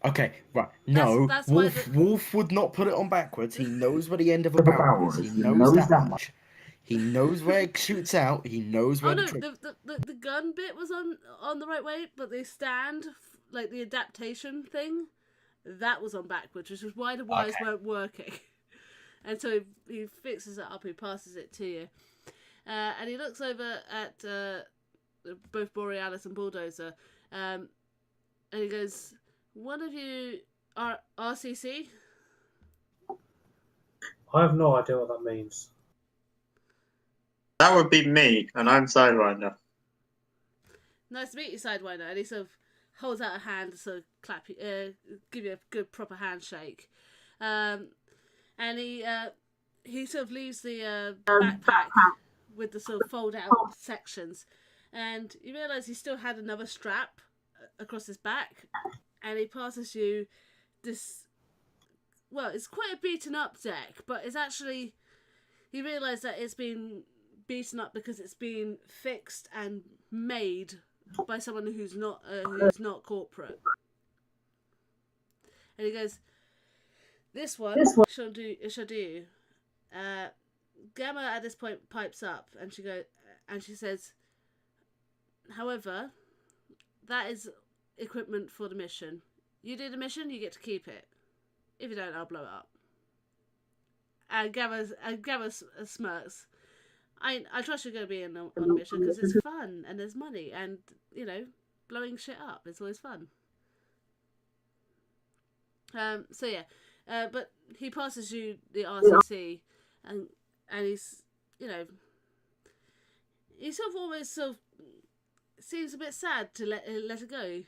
E: Okay, right. No,
A: that's
E: Wolf would not put it on backwards. He knows where the end of a barrel is. He knows that much. He knows where it shoots out. He knows where
A: the gun bit was on the right way, but the stand, like the adaptation thing, that was on backwards, which is why the wires weren't working. And so he fixes it up. He passes it to you, and he looks over at both Borealis and Bulldozer, and he goes, "One of you are RCC?"
C: I have no idea what that means.
D: That would be me, and I'm Sidewinder.
A: Nice to meet you, Sidewinder. And he sort of holds out a hand to sort of give you a good proper handshake. And he sort of leaves the backpack with the sort of fold out sections. And you realise he still had another strap across his back. And he passes you this, well, it's quite a beaten up deck, but it's actually, you realise that it's been beaten up because it's been fixed and made by someone who's not corporate. And he goes, "This one shall do. Gamma at this point pipes up, and she says, "However, that is equipment for the mission. You do the mission, you get to keep it. If you don't, I'll blow it up." And Gamma smirks. I trust you're going to be on a mission because it's fun and there's money and, you know, blowing shit up is always fun. So yeah, but he passes you the RCC and he's, you know, he sort of almost sort of seems a bit sad to let it go.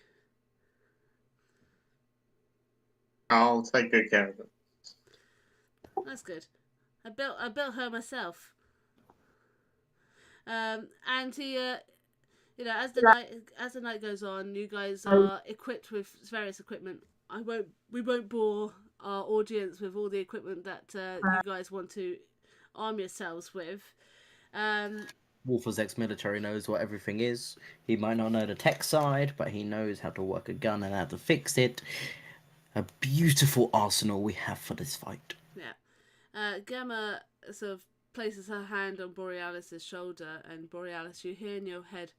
D: I'll take good care of it.
A: That's good. I built her myself. And he, you know, as the night goes on, you guys are equipped with various equipment. We won't bore our audience with all the equipment that you guys want to arm yourselves with.
E: Wolf as ex-military knows what everything is. He might not know the tech side, but he knows how to work a gun and how to fix it. A beautiful arsenal we have for this fight.
A: Yeah. Gamma sort of places her hand on Borealis's shoulder, and Borealis, you hear in your head,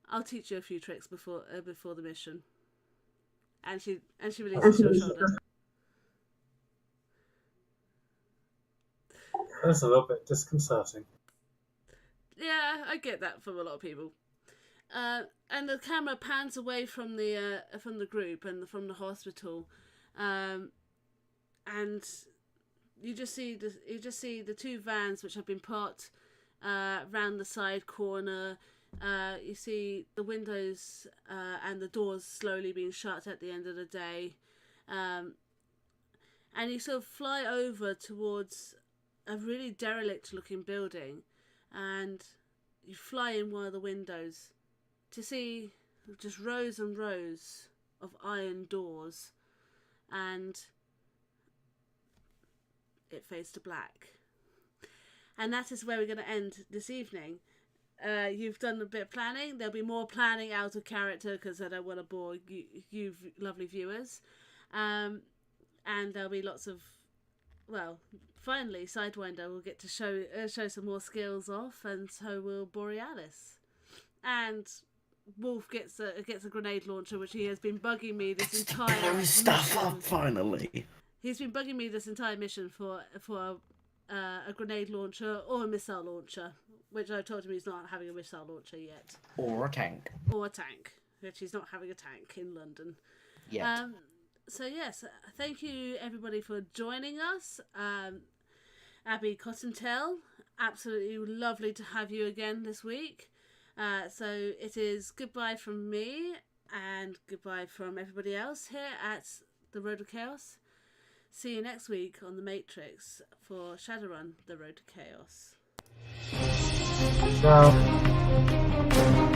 A: "I'll teach you a few tricks before the mission." And she releases your shoulder.
C: That's a little bit disconcerting.
A: Yeah, I get that from a lot of people. And the camera pans away from the group and from the hospital, and you just see the two vans which have been parked round the side corner. You see the windows and the doors slowly being shut at the end of the day, and you sort of fly over towards a really derelict looking building, and you fly in one of the windows to see just rows and rows of iron doors, and it fades to black. And that is where we're going to end this evening. you've done a bit of planning. There'll be more planning out of character because I don't want to bore you lovely viewers. And there'll be lots of, well, finally Sidewinder will get to show some more skills off, and so will Borealis. And Wolf gets a grenade launcher, which he has been bugging me this entire
E: Blow stuff
A: mission.
E: up finally.
A: He's been bugging me this entire mission for a grenade launcher or a missile launcher, which I told him he's not having a missile launcher yet.
E: Or a tank.
A: Or a tank, which he's not having a tank in London.
E: Yet.
A: So yes, thank you everybody for joining us. Abby Cottontail, absolutely lovely to have you again this week. So it is goodbye from me and goodbye from everybody else here at the Road to Chaos. See you next week on The Matrix for Shadowrun, The Road to Chaos.
C: Ciao.